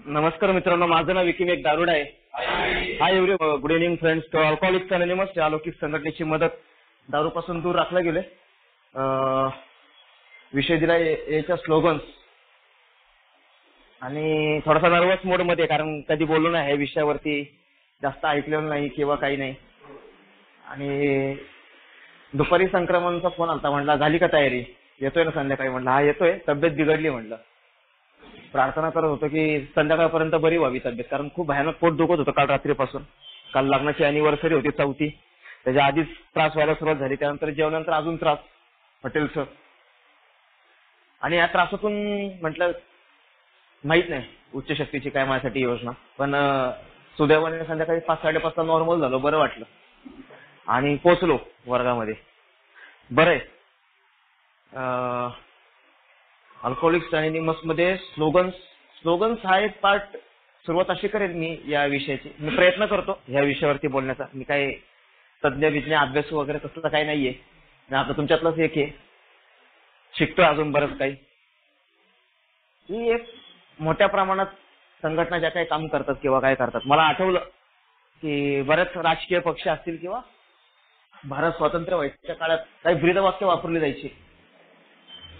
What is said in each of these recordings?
नमस्कार मित्रांनो, माझं नाव विकी एक दारुड आहे. Hi every good evening friends. Alcoholics anonymous या अलौकिक संघटनेची मदत दारूपासून दूर राखला गेले. विषय दिला याच्या स्लोगन्स आणि थोडासा नर्वस मोड मध्ये, कारण कधी बोललो नाही या विषयावरती, जास्त ऐकलेलं नाही किंवा काही नाही. आणि दुपारी संक्रमणचा फोन आलता, म्हटला झाली का तयारी, येतोय ना संध्याकाळी. म्हटलं हा येतोय, तब्येत बिघडली. म्हटलं प्रार्थना करत होतो की संध्याकाळपर्यंत बरी व्हावी तब्येत, कारण खूप भयानक पोट दुखत होतं काल रात्रीपासून. काल लग्नाची अॅनिव्हर्सरी होती 4थी, त्याच्या आधीच त्रास व्हायला सुरुवात झाली, त्यानंतर जेवल्यानंतर अजून त्रास हॉटेलचं. आणि या त्रासातून म्हटलं माहित नाही उच्च शक्तीची काय माझ्यासाठी योजना, पण सुदैवाने संध्याकाळी 5-5:30 नॉर्मल झालो, बरं वाटलं आणि पोचलो वर्गामध्ये. बरं आहे. अल्कोहोलिक्स अनोनिमस मध्ये स्लोगन्स हा एक पार्ट सुरुवात अशी करेल मी या विषयाची. मी प्रयत्न करतो या विषयावरती बोलण्याचा. मी काही तज्ञ विज्ञ अभ्यास वगैरे तसलं काही नाहीये, मी आता तुमच्यातलंच एक आहे, शिकतोय अजून बरंच काही. ही एक मोठ्या प्रमाणात संघटना ज्या काही काम करतात किंवा काय करतात. मला आठवलं की बरेच राजकीय पक्ष असतील किंवा भारत स्वातंत्र्य व्हायच्या काळात काही ब्रीदवाक्य वापरली जायची.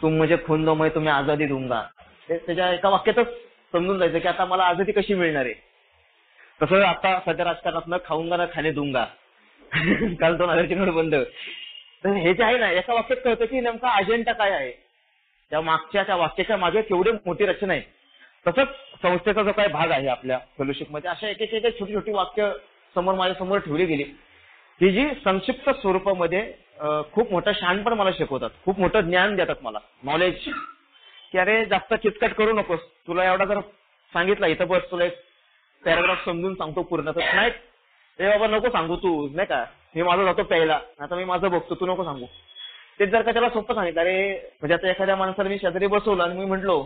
तुम मुझे खून दो मैं तुम्हें आजादी दूंगा. त्याच्या एका वाक्यातच समजून जायचं की आता मला आजादी कशी मिळणार आहे. तसं आता सध्या राजकारणात न खाऊंगा ना खाणे दूंगा काल 2000ची नोट बंद. तर हे जे आहे ना, एका वाक्यात कळतं की नेमका अजेंडा काय आहे, त्या वाक्याच्या मागे केवढी मोठी रचना आहे. तसंच संस्थेचा जो काही भाग आहे आपल्या फेलोशिपमध्ये, अशा एक छोटी छोटी वाक्य समोर माझ्यासमोर ठेवली गेली, की जी संक्षिप्त स्वरूपामध्ये खूप मोठं शहाणपण मला शिकवतात, खूप मोठं ज्ञान देतात मला, नॉलेज. की अरे जास्त किचकट करू नकोस, तुला एवढा जर सांगितलं इथं बस, तुला एक पॅराग्राफ समजून सांगतो पूर्ण, तर नाही रे बाबा नको सांगू तू, नाही का, मी माझं जातो प्यायला, आता मी माझं बघतो, तू नको सांगू. तेच जर का त्याला सोपं सांगितलं, अरे म्हणजे आता एखाद्या माणसाला मी शेजारी बसवलं आणि मी म्हटलो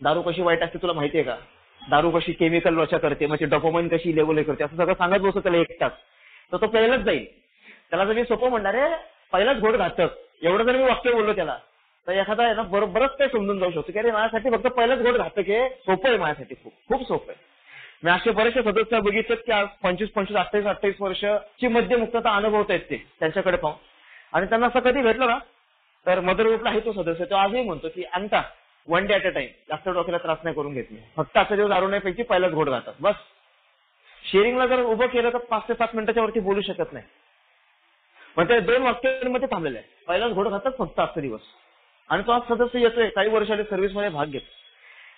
दारू कशी वाईट असते तुला माहितीये का, दारू कशी केमिकल रचा करते, म्हणजे डोपामाइन कशी लेवल करते, असं सगळं सांगत बसतो त्याला एकटाच, तर तो प्यायलाच जाईल. त्याला जर मी सोपं म्हणणार आहे पहिलाच घोट घातक, एवढं जर मी वाक्य बोललो त्याला, तर एखादा आहे ना बरंच काही समजून जाऊ शकतो की अरे माझ्यासाठी फक्त पहिलाच घोट घातक आहे, सोपं आहे माझ्यासाठी, खूप खूप सोपं आहे. मी असे बरेचसे सदस्य बघितलेत की आज 25, 28 वर्षाची मद्यमुक्तता अनुभवत आहेत ते, त्यांच्याकडे पाहून. आणि त्यांना असं कधी भेटलं ना, तर मदर ग्रुपला आहे तो सदस्य, तो आजही म्हणतो की आणता 1 डे ॲट अ टाइम, जास्त डोक्याला त्रास नाही करून घेत मी, फक्त असा दिवस दारू नाही पैकी पहिलाच घोट घातात बस. शेअरिंगला जर उभं केलं तर 5 ते 7 मिनिटाच्या वरती बोलू शकत नाही, पण ते 2 वाक्यांमध्ये थांबलेले आहे, पहिलाच घोट घातात फक्त आजचा दिवस. आणि तो आज सदस्य येतोय, काही वर्षाने सर्व्हिसमध्ये भाग घेतो.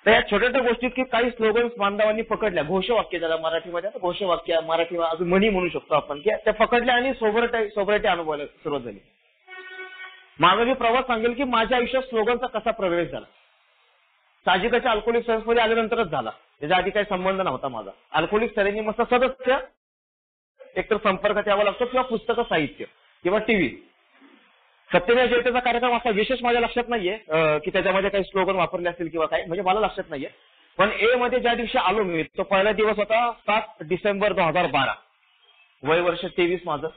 तर या छोट्या छोट्या गोष्टीत की काही स्लोगन्स बांधवांनी पकडल्या, घोषवाक्य ज्याला मराठीमध्ये, आता घोषवाक्य मराठी अजून म्हणी म्हणू शकतो आपण, की त्या पकडल्या आणि सोबरटी अनुभवायला सुरुवात झाली. माझा मी प्रवास सांगेल की माझ्या आयुष्यात स्लोगनचा कसा प्रवेश झाला. साहजिकच्या अल्कोहोलिक मध्ये आल्यानंतरच झाला, त्याच्या आधी काही संबंध नव्हता माझा. अल्कोहोलिक अनोनिमसचा सदस्य एकतर संपर्कात यावं लागतो किंवा पुस्तकं, साहित्य किंवा टीव्ही. सत्यमेव जयतेचा कार्यक्रम असा विशेष माझ्या लक्षात नाहीये की त्याच्यामध्ये काही स्लोगन वापरले असतील किंवा काय, म्हणजे मला लक्षात नाहीये. पण ए मध्ये ज्या दिवशी आलो मी, तो पहिला दिवस होता 7 डिसेंबर 2012, वय वर्ष 23 माझं.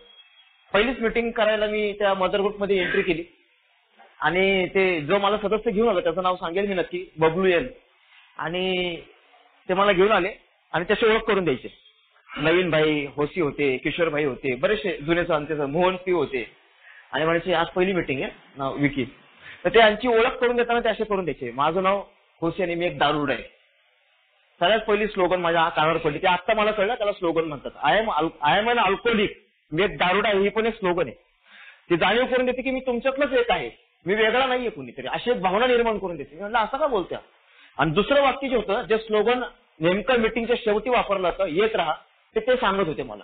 पहिलीच मिटिंग करायला मी त्या मदर ग्रुपमध्ये एंट्री केली आणि ते जो मला सदस्य घेऊन आला त्याचं नाव सांगेल मी नक्की, बबलू एल. आणि ते मला घेऊन आले आणि त्याची ओळख करून द्यायचे. नवीन भाई होसी होते, किशोर भाई होते, बरेचसे जुने आमचे मोहन पी होते. आणि म्हणायचे आज पहिली मिटिंग आहे नाव विकी, तर ते यांची ओळख करून देताना ते असे करून द्यायचे, माझं नाव होसी आणि मी एक दारुड आहे. सगळ्यात पहिली स्लोगन माझ्या कानावर पडली, ते आता मला कळलं त्याला स्लोगन म्हणतात. आय एम एन अल्कोहोलिक, मी एक दारुड आहे, ही पण एक स्लोगन आहे. ती जाणीव करून देते की मी तुमच्यातलंच एक आहे, मी वेगळा नाहीये कुणीतरी, अशी एक भावना निर्माण करून देते. म्हणलं असं का बोलत्या. आणि दुसरं वाक्य जे होतं, जे स्लोगन नेमकं मिटिंगच्या शेवटी वापरलं होतं, येत राहा, ते सांगत होते मला,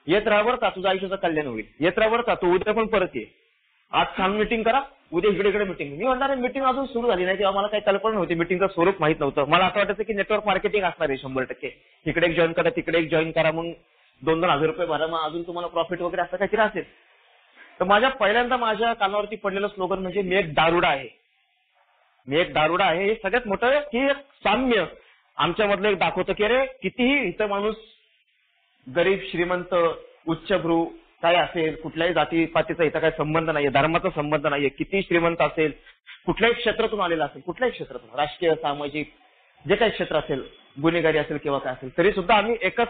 येत राहा बरं का, तुझं आयुष्याचं कल्याण होईल, येत राहा बरं का, तू उद्या पण परत ये, आज छान मिटिंग करा, उद्या इकडे मिटिंग. मी म्हणणार मिटिंग अजून सुरू झाली नाही तेव्हा मला काही कल्पना नव्हती, मिटिंगचं स्वरूप माहित नव्हतं. मला असं वाटायचं की नेटवर्क मार्केटिंग असणार आहे 100%, इकडे एक जॉईन करा, तिकडे एक जॉईन करा, मग 2-2 हजार रुपये भरा, मग अजून तुम्हाला प्रॉफिट वगैरे असं काहीतरी असेल. तर पहिल्यांदा माझ्या कानावरती पडलेलं स्लोगन म्हणजे मी एक दारुडा आहे, मी एक दारुडा आहे. हे सगळ्यात मोठं की एक साम्य आमच्यामधलं एक दाखवतं की अरे कितीही इथं माणूस गरीब श्रीमंत उच्चभ्रू काय असेल, कुठल्याही जातीपातीचा इथं काही संबंध नाहीये, धर्माचा संबंध नाहीये, किती श्रीमंत असेल, कुठल्याही क्षेत्रातून आलेला असेल, कुठल्याही क्षेत्रातून, राजकीय, सामाजिक, जे काही क्षेत्र असेल, गुन्हेगारी असेल किंवा काय असेल, तरी सुद्धा आम्ही एकच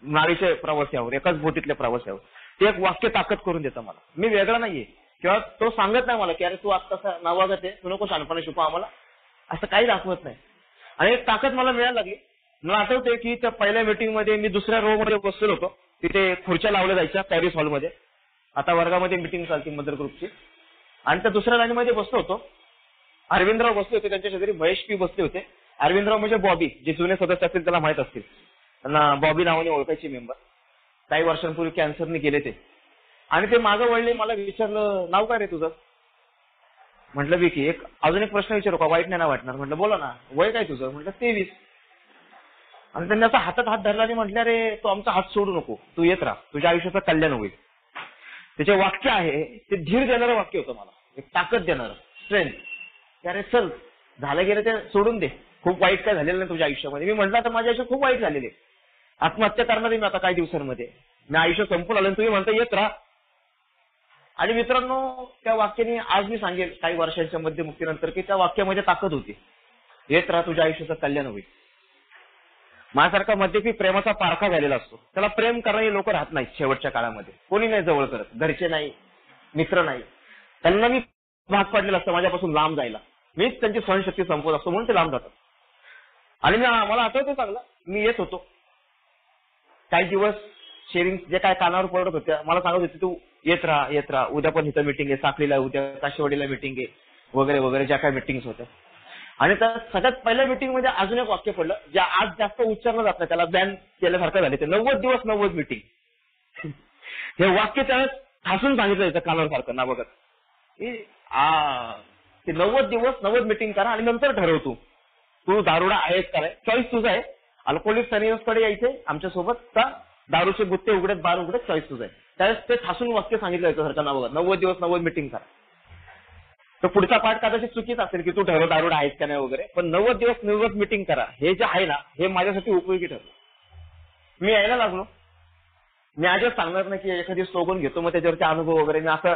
नाळीचे प्रवासी आहोत, एकाच बोटीतले प्रवासी आहोत. ते एक वाक्य ताकद करून देतं मला. मी वेगळा नाहीये किंवा तो सांगत नाही मला की अरे तू आता नावागत आहे, तू नको शहाणपणा शिकू आम्हाला, असं काही दाखवत नाही. आणि एक ताकद मला मिळायला लागली. मला आठवतंय की त्या पहिल्या मीटिंगमध्ये मी दुसऱ्या रो मध्ये बसलेलो होतो. तिथे खुर्च्या लावल्या जायच्या पॅरिस हॉलमध्ये. आता वर्गामध्ये मीटिंग चालती मदर ग्रुपची. आणि त्या दुसऱ्या लाईनमध्ये बसलो होतो. अरविंदराव बसले होते, त्यांच्या शेजारी महेश पी बसले होते. अरविंदराव म्हणजे बॉबी, जे जुने सदस्य असतील त्याला माहित असतील, त्यांना बॉबी नावाने ओळखायचे मेंबर. काही वर्षांपूर्वी कॅन्सरने गेले ते. आणि ते मागं वळले, मला विचारलं नाव काय रे तुझं? म्हटलं विकी. अजून एक प्रश्न विचारू का? वाईट नाही ना वाटणार? म्हटलं बोला ना. वय काय तुझं? म्हटलं 23. आणि त्यांनी असं हातात हात धरला आणि म्हटलं रे तू आमचा हात सोडू नको, तू येत राहा, तुझ्या आयुष्याचं कल्याण होईल. त्याचे वाक्य आहे ते धीर देणारं वाक्य होतं मला, एक ताकद देणारं, स्ट्रेंथ. की अरे चल झालं गेलं ते सोडून दे, खूप वाईट काय झालेलं नाही तुझ्या आयुष्यामध्ये. मी म्हटलं तर माझ्या आयुष्यात खूप वाईट झालेले, आत्महत्या करणार आहे मी आता काही दिवसांमध्ये, मी आयुष्य संपून आलं, तुम्ही म्हणता येत राहा. आणि मित्रांनो त्या वाक्याने आज मी सांगेल काही वर्षांच्या मध्यमुक्तीनंतर की त्या वाक्यामध्ये ताकद होती. येत राहा, तुझ्या आयुष्याचं कल्याण होईल. माझ्यासारखा मध्यपी प्रेमाचा पारखा झालेला असतो, त्याला प्रेम करणारे लोक राहत नाहीत शेवटच्या काळामध्ये. कोणी नाही जवळ करत, घरचे नाही, मित्र नाही. त्यांना मी भाग पडलेला असतं माझ्यापासून लांब जायला. मीच त्यांची सहनशक्ती संपवत असतो म्हणून ते लांब जातात. आणि मला आठवतं चांगलं, मी येत होतो काही दिवस, शेअरिंग जे काय कानावर पडत होत्या मला सांगत होते तू येत राहा, उद्या पण इथं मिटिंग आहे, साखळीला उद्या काशीवाडीला मिटिंग आहे वगैरे वगैरे, ज्या काय मिटिंग्स होत्या. आणि त्या सगळ्यात पहिल्या मिटिंग मध्ये अजून एक वाक्य पडलं, जे आज जास्त उच्चारलं जात नाही, त्याला बॅन केल्यासारखं झाले. ते 90 दिवस 90 मिटिंग. हे वाक्य त्याला ठासून सांगितलं जातं कानावर सारखं ना बघत. ते 90 दिवस 90 मिटिंग करा आणि नंतर ठरव तू दारुडा आहेस का? चॉईस तुझा आहे. अल्कोहोलिक कडे यायचे आमच्या सोबत का दारूचे गुत्ते उघडत बार उघडत, चॉईस तुझा आहे. त्यावेळेस ते ठासून वाक्य सांगितलं जातं सारखं ना बघत. 90 दिवस 90 मिटिंग करा. तर पुढचा पाठ कदाचित चुकीचा असेल की तू ठरव दारुडा आहेस का नाही वगैरे, पण 90 दिवस 90 मिटिंग करा हे जे आहे ना, हे माझ्यासाठी उपयोगी ठरलं. मी यायला लागलो. मी आजच सांगणार नाही की एखादी स्लोगन घेतो मग त्याच्यावरचे अनुभव वगैरे. मी असं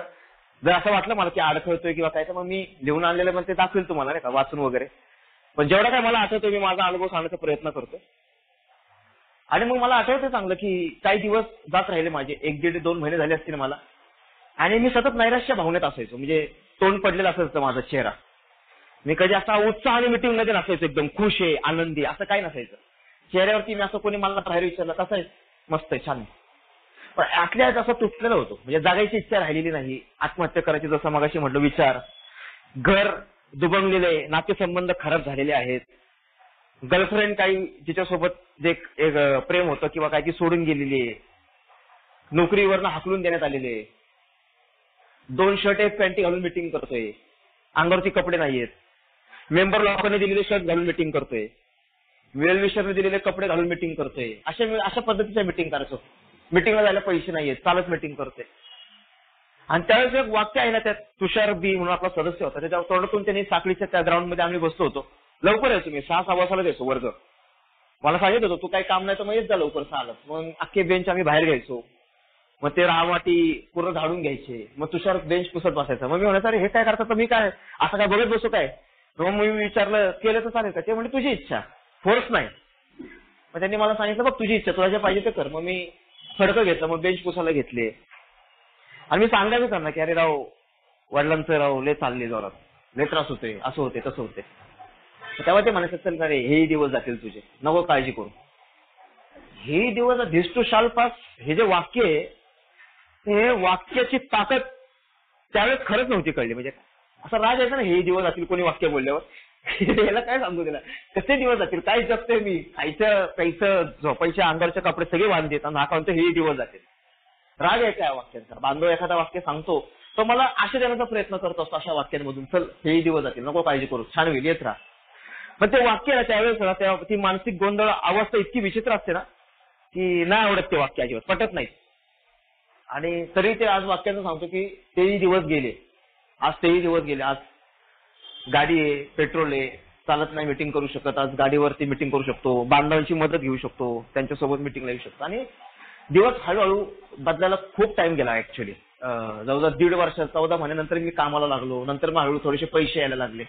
जर असं वाटलं मला की अडखळतोय किंवा काय, तर मग मी लिहून आणलेलं पण ते दाखवेल तुम्हाला नाही का, वाचून वगैरे. पण जेवढा काय मला आठवतो मी माझा अनुभव सांगण्याचा प्रयत्न करतो. आणि मग मला आठवतं चांगलं की काही दिवस जात राहिले माझे, 1-1.5-2 महिने झाले असतील मला. आणि मी सतत नैराश्य भावनेत असायचो, म्हणजे तोंड पडलेलं असायचं माझा चेहरा. मी कधी असा उत्साहाने मिटिंग मध्ये नसायचो, एकदम खुश आहे आनंदी असं काही नसायचं चेहऱ्यावरती. मी असं कोणी मला बाहेर विचारलं कसं आहे, मस्त आहे, छान. पण आतल्यात असं तुटलेलं होतं, म्हणजे जगायची इच्छा राहिलेली नाही. आत्महत्या करायची, जसं मगाशी म्हटलं, विचार. घर दुबंगलेले, नातेसंबंध खराब झालेले आहेत. गर्लफ्रेंड काही जिच्यासोबत जे एक प्रेम होतं किंवा काही ती सोडून गेलेली आहे. नोकरीवरनं हाकलून देण्यात आलेले. 2 शर्ट 1 पॅन्टी घालून मिटिंग करतोय, अंगावरती कपडे नाहीयेत. मेंबर लोकांनी दिलेले शर्ट घालून मिटिंग करतोय, वेलविशरने दिलेले कपडे घालून मिटिंग करतोय. अशा पद्धतीच्या मिटिंग करायचो. मिटिंगला जायला पैसे नाहीयेत, चालत मिटिंग करतोय. आणि त्यावेळेस एक वाक्य आहे ना, त्यात तुषार बी म्हणून आपला सदस्य होता, त्याच्या तोंडातून त्यांनी साखळीच्या त्या ग्राउंडमध्ये आम्ही बसलो होतो. लवकर यायचो मी, 6-6:15 यायचो वर्ग. मला सांगित होतो तू काही काम नाही तर मग येत जा लवकर 6ला. मग अख्खे बेंच आम्ही बाहेर घ्यायचो. मग ते राहावाटी पूर्ण झाडून घ्यायचे. मग तुषार बेंच पुसत बसायचा. मग मी म्हणायचं अरे हे काय करतात, तर मी काय असं काय बघत बसू काय. मग मी विचारलं केलं तर चालेल का? ते म्हणजे तुझी इच्छा, फोर्स नाही. मग त्यांनी मला सांगितलं बघ तुझी इच्छा, तुला जे पाहिजे ते कर. मग मी फडकं घेतलं, मग बेंच पुसायला घेतले. आणि मी सांगायचं त्यांना की अरे राव वडिलांचं राव लय चालले जोरात, लय त्रास होते, असं होते तसं होते. तेव्हा ते म्हणायचं चल अरे हेही दिवस जातील तुझे, नको काळजी करू. हे दिवस धिस टू शाल पास, हे जे वाक्य आहे हे वाक्याची ताकद त्यावेळेस खरंच नव्हती कळली. म्हणजे असं राज यायचं ना, हे दिवस जातील कोणी वाक्य बोलल्यावर. याला काय सांगू त्याला, कसे दिवस जातील, काय जगते मी, खायचं प्यायचं झोपायच्या, अंगावरचे कपडे सगळे बांधून देतात, नाकावून हे दिवस जातील. राग आहे त्या वाक्यांचा. बांधव एखादा वाक्य सांगतो तो मला आशा देण्याचा प्रयत्न करत असतो अशा वाक्यांमधून, चल हेही दिवस जातील, नको काळजी करू, छान होईल, येत राहा. पण ते वाक्य ना त्यावेळेस ती मानसिक गोंधळ अवस्था इतकी विचित्र असते ना की नाही आवडत ते वाक्य, अजिबात पटत नाही. आणि तरी ते आज वाक्यानं सांगतो की तेही दिवस गेले, आज तेही दिवस गेले. आज गाडी आहे, पेट्रोल आहे, चालत नाही मिटिंग करू शकत, आज गाडीवरती मिटिंग करू शकतो, बांधवांची मदत घेऊ शकतो, त्यांच्यासोबत मिटिंगला येऊ शकतो. आणि दिवस हळूहळू बदलायला खूप टाइम गेला ऍक्च्युली. जवळजवळ 1.5 वर्ष 14 महिन्यानंतर मी कामाला लागलो. नंतर मग हळूहळू थोडेसे पैसे यायला लागले.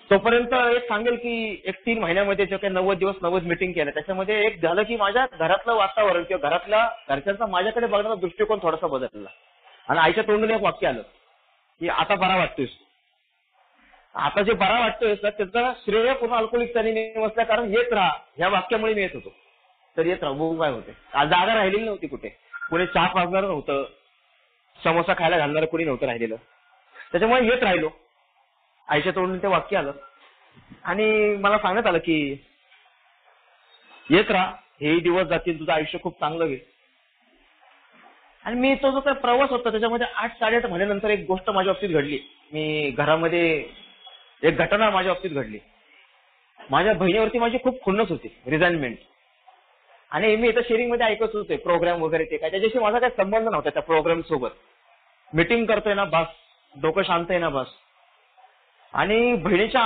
तोपर्यंत एक सांगेल की एक 3 महिन्यामध्ये जे काही 90 दिवस 90 मीटिंग केलं त्याच्यामध्ये एक झालं की माझ्या घरातलं वातावरण किंवा घरच्यांचा माझ्याकडे बघण्याचा दृष्टिकोन थोडासा बदलला. आणि आईच्या तोंडून एक वाक्य आलं की आता बरा वाटतोयस. आता जे बरा वाटतोय तर त्याचा श्रेय पूर्ण अल्कोहोलिक अनोनिमस असल्या कारण येत राहा ह्या वाक्यामुळे मी येत होतो. तर येत राहा बघू काय होते. जागा राहिलेली नव्हती कुठे, कोणी चहा पाजणार नव्हतं, समोसा खायला घालणार कोणी नव्हतं राहिलेलं. त्याच्यामुळे येत राहिलो. आईच्या तोंडून ते वाक्य आलं आणि मला सांगण्यात आलं की येत राहा, हेही दिवस जातील, तुझं आयुष्य खूप चांगलं होईल. आणि मी तो जो काही प्रवास होता त्याच्यामध्ये 8-8.5 महिन्यानंतर एक गोष्ट माझ्या बाबतीत घडली. मी घरामध्ये एक घटना माझ्या बाबतीत घडली. माझ्या बहिणीवरती माझी खूप खुन्नस होती, रिझाइनमेंट. आणि मी इथं शेअरिंग मध्ये ऐकत होते प्रोग्राम वगैरे ते काय, त्याच्याशी माझा काही संबंध नव्हता त्या प्रोग्राम सोबत. मीटिंग करतोय ना बस, डोकं शांत आहे ना बस. आणि बहिणीच्या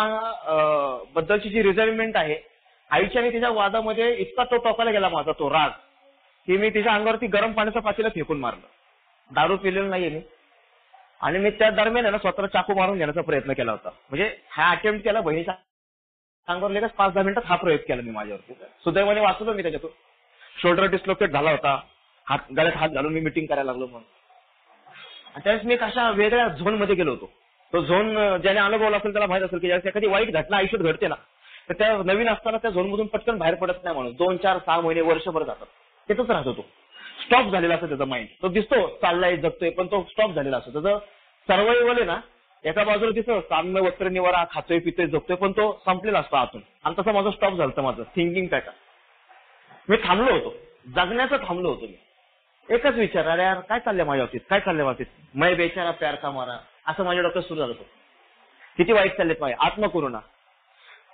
बद्दलची जी रिझाइनमेंट आहे, आईच्या आणि तिच्या वादामध्ये इतका तो टोकाला गेला माझा तो राग की मी तिच्या अंगावरती गरम पाण्याचा पातेलं फेकून मारलं. दारू पिलेलं नाहीये मी. आणि मी त्या दरम्यान ना स्वतःला चाकू मारून घेण्याचा प्रयत्न केला होता. म्हणजे हा अटेम्प्ट केला बहिणीच्या अंगावर लगेच 5-10 मिनिटात हा प्रयोग केला मी माझ्यावरती. सुदैवाने वाचलो मी त्याच्यातून. शोल्डर डिस्लोकेट झाला होता, गळ्यात हात घालून मी मीटिंग करायला लागलो म्हणून. आणि त्यावेळेस मी कशा वेगळ्या झोन मध्ये गेलो होतो. तो झोन ज्याने अनुभवला असेल त्याला माहित असेल की ज्यावेळेस एखादी वाईट घटना आयुष्यात घडते ना तर त्या नवीन असताना त्या झोन मधून पटकन बाहेर पडत नाही म्हणून 2-4-6 महिने वर्षभर जातात. तिथंच राहतो तो. स्टॉप झालेला असतो त्याचा माइंड. तो दिसतो चाललाय जगतोय पण तो स्टॉप झालेला असतो. त्याचं सर्वायवल आहे ना एका बाजूला दिसतो साम्य वस्त्र निवारा खातोय पितोय जगतोय पण तो संपलेला असतो आतून. आणि तसं माझं स्टॉप झालं माझं थिंकिंग पॅटर्न. मी थांबलो होतो, जगण्याचं थांबलो होतो मी. एकच विचार, अरे यार काय चाललंय माझ्या बाबतीत, काय चाललंय बाबतीत, मै बेचारा प्यार का मारा, असं माझ्या डोक्यात सुरू झालं होतं. किती वाईट चाललेत माझे आत्मकरुणा.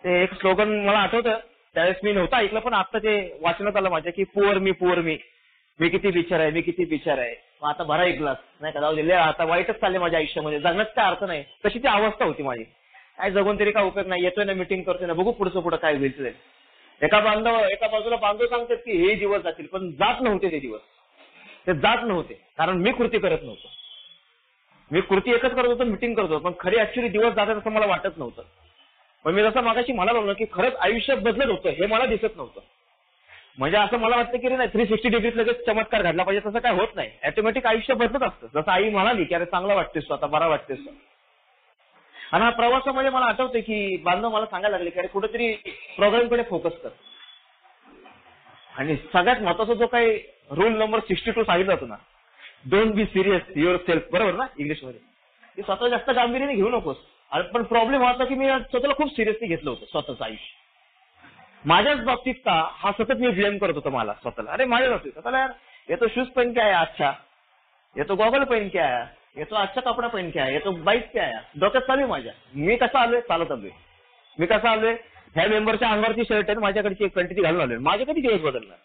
ते एक स्लोगन मला आठवतं, त्यावेळेस मी नव्हतं ऐकलं पण आता ते वाचण्यात आलं माझ्या की पुअर मी मी किती बिचार आहे, मी किती बिचार आहे. मग आता भरा एक ग्लास नाही का, जाऊ दे आता वाईटच चालले माझ्या आयुष्यामध्ये, जगण्यात काय अर्थ नाही. तशी ती अवस्था होती माझी. काय जगून तरी काय उपयोग नाही, येतोय ना मीटिंग करतोय ना, बघू पुढचं काय होईल. एका बाजूला बांधव सांगतात की हे दिवस जातील पण जात नव्हते ते दिवस. ते जात नव्हते कारण मी कृती करत नव्हतो. मी कृती एकच करत होतो, मीटिंग करत होतो, पण खरी ऍक्च्युली दिवस जातात असं मला वाटत नव्हतं. पण मी जसं मागाशी म्हणालो ना की खरंच आयुष्य बदलत होतं हे मला दिसत नव्हतं. म्हणजे असं मला वाटतं की नाही 360 डिग्रीत लगेच चमत्कार घडला पाहिजे तसं काय होत नाही. ऑटोमॅटिक आयुष्य बदलत असतं. जसं आई म्हणाली की अरे चांगला वाटतेस स्वतः, बरा वाटतेस. आणि हा प्रवासामध्ये मला आठवते की बांधव मला सांगायला लागले की अरे कुठेतरी प्रोग्रामकडे फोकस कर. आणि सगळ्यात महत्वाचा जो काही रूल नंबर 62 सांगितला होता ना, don't be serious your self, बरोबर ना इंग्लिशमध्ये, की स्वतः जास्त गांभीर्याने घेऊ नकोस. पण प्रॉब्लेम होता की मी स्वतःला खूप सिरियसली घेतलं होतं स्वतःचं आयुष्य. माझ्याच बाबतीत का हा सतत मी ब्लेम करत होतो मला स्वतःला. अरे माझ्या बाबतीत स्वतःला यार ये तो शूज पहन के आया अच्छा, ये तो गॉगल पहन के आया, ये तो अच्छा कपडा पहन के आया, ये तो बाईक पे आया. डोक्यात चालू माझ्या मी कसा आलोय चालत आलोय. मी कसा आलोय ह्या मेंबरच्या अंगावरची शर्ट आहे माझ्याकडची एक कंटिन्यू घालून आलोय. माझे कधी दिवस बदलणार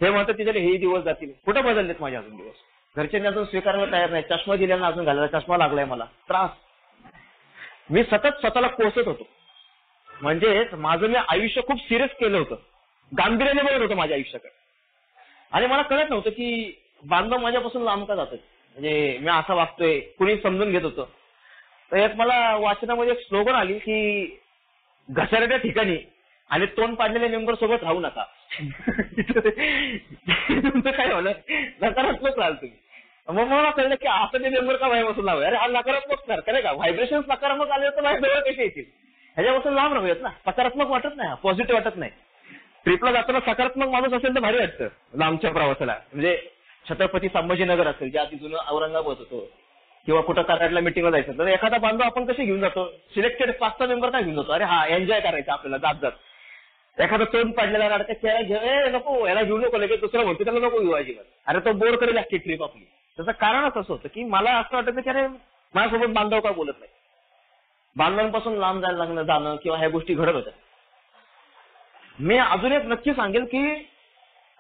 हे म्हणतात तिथे हेही दिवस जातील. कुठं बदललेत माझे अजून दिवस. घरच्यांनी अजून स्वीकारायला तयार नाही. चष्मा दिल्यानं अजून घालायला चष्मा लागलाय मला त्रास. मी सतत स्वतःला कोसत होतो. म्हणजे माझं मी आयुष्य खूप सिरियस केलं होतं, गांभीर्याने बघत होतं माझ्या आयुष्याकडे. आणि मला कळत नव्हतं की बांधव माझ्यापासून लांब का जातोय. म्हणजे मी असा वागतोय कुणी समजून घेत होतं. तर एक मला वाचनामध्ये एक स्लोगन आली की घसाऱ्याच्या ठिकाणी आणि तोंड पाडलेल्या मेंबर सोबत राहू नका. तुमचं काय होलं नकारात्मक राहाल तुम्ही. मग मला कळलं की असं ते मेंबर का माझ्यापासून लावू. अरे हा नकारात्मक करे का, व्हायब्रेशन नकारात्मक आले तर माझ्या जवळ कसे येतील. ह्याच्यापासून लांब राहूयात ना. सकारात्मक वाटत नाही, पॉझिटिव्ह वाटत नाही. ट्रिपला जाताना सकारात्मक माणूस असेल तर भारी वाटतं लांबच्या प्रवासाला. म्हणजे छत्रपती संभाजीनगर असेल जे आधी जुनं औरंगाबाद होतो किंवा कुठं कराडला मिटिंगला जायचं तर एखादा बांधव आपण कसे घेऊन जातो, सिलेक्टेड 5-6 मेंबर काय घेऊन जातो. अरे हा एन्जॉय करायचा आपल्याला जात जात. एखादा तोंड पाडलेला राहता खेळा नको याला घेऊ नको, लगेच दुसरं म्हणतो त्याला नको घेऊ अजिबात. अरे तो बोर करेल लागते ट्रिप आपली. त्याचं कारणच असं होतं की मला असं वाटतं की अरे माझ्यासोबत बांधव का बोलत नाही. बांधवांपासून लांब जायला लागणं जाणं किंवा ह्या गोष्टी घडत होत्या. मी अजून एक नक्की सांगेल की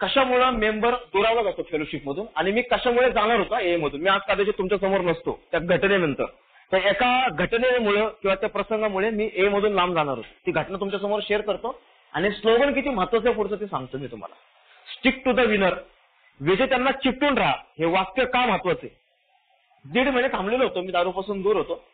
कशामुळे मेंबर दुरावला जातो फेलोशिप मधून आणि मी कशामुळे जाणार होता ए मधून. मी आज कदाचित तुमच्या समोर नसतो त्या घटनेनंतर. तर एका घटनेमुळे किंवा त्या प्रसंगामुळे मी ए मधून लांब जाणार होतो. ती घटना तुमच्या समोर शेअर करतो आणि स्लोगन किती महत्वाचं पुढचं ते सांगतो मी तुम्हाला. स्टिक टू द विनर, विजेत्यांना चिपटून राहा, हे वाक्य का महत्वाचे. 1.5 महिने थांबलेलो होतो मी, दारूपासून दूर होतो.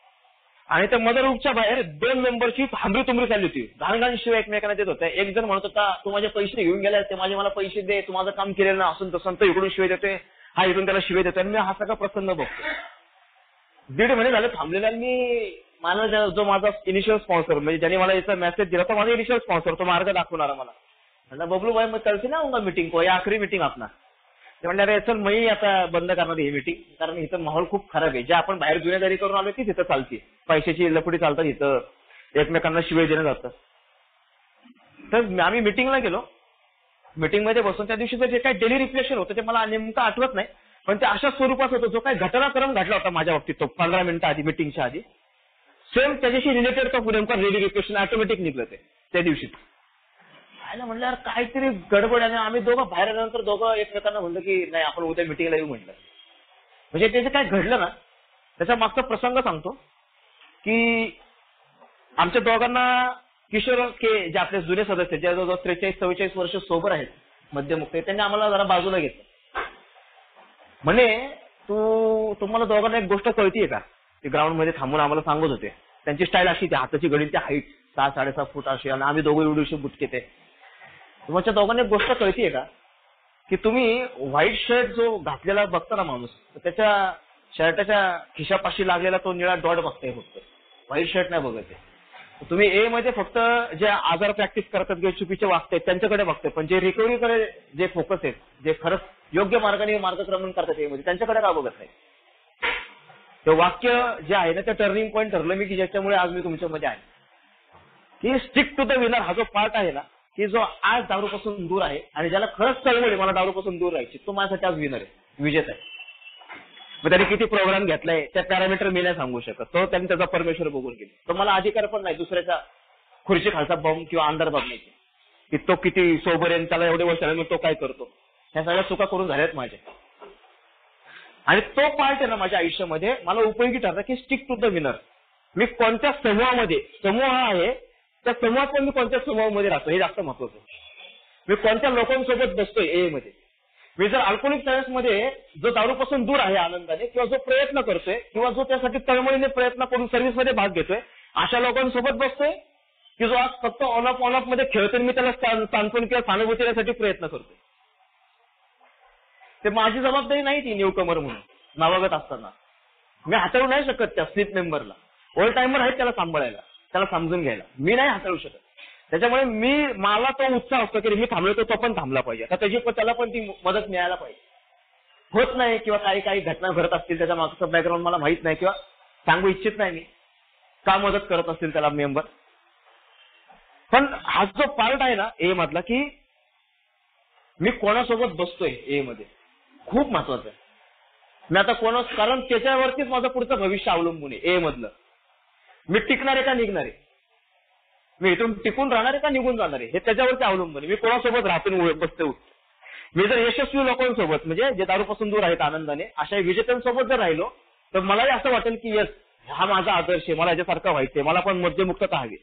आणि त्या मदर रूमच्या बाहेर 2 मेंबरची हांबरी तुंबरी चालली होती. घाणघाण शिवाय एकमेकांना देत होते. एक जण म्हणत होता, तू माझे पैसे घेऊन गेलाय, ते मला पैसे दे, तू माझं काम केलेलं ना, असून तसं तो इकडून शिवाय देतोय, हा इकडून त्याला शिवाय देतोय. आणि मी हा सगळा प्रसंग बघतो. 1.5 महिने झाले थांबलेला. मी मला जो माझा इनिशियल स्पॉन्सर, म्हणजे ज्याने मला याचा मेसेज दिला, तो माझा इनिशियल स्पॉन्सर, तो मार्ग दाखवणारा मला म्हणला, बबलू भाई मग चलते ना होगा मीटिंग को, या आखरी मीटिंग आपला. ते म्हणले, अरे चल मी आता बंद करणार ही मीटिंग, कारण इथं माहोल खूप खराब आहे. जे आपण बाहेर जुनेदारी करून आलो ती तिथं चालते, पैशाची लफडी चालतात इथं, एकमेकांना शिवाय देणं जातं. तर आम्ही मीटिंगला गेलो. मीटिंगमध्ये बसून त्या दिवशीचं जे काही डेली रिफ्लेक्शन होतं ते मला नेमकं आठवत नाही, पण ते अशा स्वरूपात होतं, जो काही घटनाक्रम घडला होता माझ्या बाबतीत तो 15 मिनिटं आधी, मीटिंगच्या आधी, सेम त्याच्याशी रिलेटेड तो नेमका डेली रिफ्लेक्शन ऑटोमॅटिक निघलं ते त्या दिवशी. म्हणलं यार काहीतरी गडबड आहे. आम्ही दोघं बाहेर आल्यानंतर दोघं एकमेकांना म्हणलं की नाही आपण उद्या मिटिंगला येऊ म्हटलं. म्हणजे त्याचं काय घडलं ना, त्याचा मागचा प्रसंग सांगतो की आमच्या दोघांना किशोर के जे आपले जुने सदस्य, जे जवळजवळ 43-44 वर्ष सोबर आहेत, मध्यमुक्त, त्यांनी आम्हाला जरा बाजूला घेतलं. म्हणे तुम्हाला दोघांना एक गोष्ट कळतीये का, ते ग्राउंड मध्ये थांबून आम्हाला सांगत होते. त्यांची स्टाईल अशी, ती हाताची घडी, त्या हाईट 6-6.5 फूट अशी, आणि आम्ही दोघं एवढीशी बुटके. ते तुमच्या दोघांना एक गोष्ट कळतीये का की तुम्ही व्हाईट शर्ट जो घातलेला बघता ना माणूस, त्याच्या शर्टाच्या खिशापाशी लागलेला तो निळा डॉट बघताय, फक्त व्हाईट शर्ट नाही बघत. तुम्ही ए मध्ये फक्त जे आजार प्रॅक्टिस करतात किंवा चुकीचे वागतायत त्यांच्याकडे बघताय, पण जे रिकव्हरीकडे जे फोकस आहेत, जे खरंच योग्य मार्गाने मार्गक्रमण करतात ए मध्ये, त्यांच्याकडे का बघत नाही. ते वाक्य जे आहे ना, ते टर्निंग पॉईंट ठरलं मी की ज्याच्यामुळे आज मी तुमच्यामध्ये आहे की स्टिक टू द विनर हा जो पार्ट आहे ना, की जो आज दारूपासून दूर आहे आणि ज्याला खरंच चळवळ मला दारूपासून दूर राहायची, तो माझ्यासाठी आज विनर आहे, विजेता आहे. मग त्याने किती प्रोग्राम घेतलाय त्या पॅरामीटर मी नाही सांगू शकत. तो त्यांनी त्याचा परमेश्वर बघून गेला. तो मला अधिकार पण नाही दुसऱ्याच्या खुर्ची खालचा बॉम्ब किंवा अंधार बघण्याची, की तो किती सोबर आहे, त्याला एवढे वर्ष झाले तो काय करतो. ह्या सगळ्या चुका करून झाल्यात माझ्या. आणि तो पार्ट आहे ना माझ्या आयुष्यामध्ये मला उपयोगी ठरला की स्टिक टू द विनर. मी कोणत्या समूहामध्ये, समूह हा आहे त्या समूहात पण मी कोणत्या समूहामध्ये राहतो हे जास्त महत्वाचं. मी कोणत्या लोकांसोबत बसतोय ए मध्ये. मी जर अल्कोहोलिक मध्ये जो दारूपासून दूर आहे आनंदाने, किंवा जो प्रयत्न करतोय, किंवा जो त्यासाठी तळमळीने प्रयत्न करून सर्व्हिसमध्ये भाग घेतोय, अशा लोकांसोबत बसतोय की जो आज फक्त ऑन ऑफ मध्ये खेळतोय, मी त्याला सांत्वन किंवा सहानुभूती देण्यासाठी प्रयत्न करतोय. ते माझी जबाबदारी नाही ती न्यूकमर म्हणून नवागत असताना. मी हाताळू नाही शकत त्या स्लीप मेंबरला. ओल्ड टाइमर आहेत त्याला सांभाळायला, त्याला समजून घ्यायला. मी नाही हाताळू शकत. त्याच्यामुळे मला तो उत्साह असतो की मी थांबलो तो पण थांबला पाहिजे. आता त्याला पण ती मदत मिळायला पाहिजे. होत नाही किंवा काही घटना घडत असतील, त्याच्या मागचं बॅकग्राऊंड मला माहित नाही किंवा सांगू इच्छित नाही मी का मदत करत असतील त्याला मेंबर. पण हा जो पार्ट आहे ना ए मधला, की मी कोणासोबत बसतोय ए मध्ये, खूप महत्वाचं आहे. मी आता कारण त्याच्यावरतीच माझं पुढचं भविष्य अवलंबून आहे. ए मधलं मी टिकणार आहे का निघणार आहे, मी इथून टिकून राहणार आहे का निघून जाणार आहे, हे त्याच्यावरती अवलंबून आहे. मी कोणासोबत राहतो बसते. मी जर यशस्वी लोकांसोबत, म्हणजे जे दारूपासून दूर आहेत आनंदाने, अशा विजेत्यांसोबत जर राहिलो तर मलाही असं वाटेल की यस हा माझा आदर्श आहे, मला याच्यासारखं व्हायचंय, मला पण मद्यमुक्तता हवी.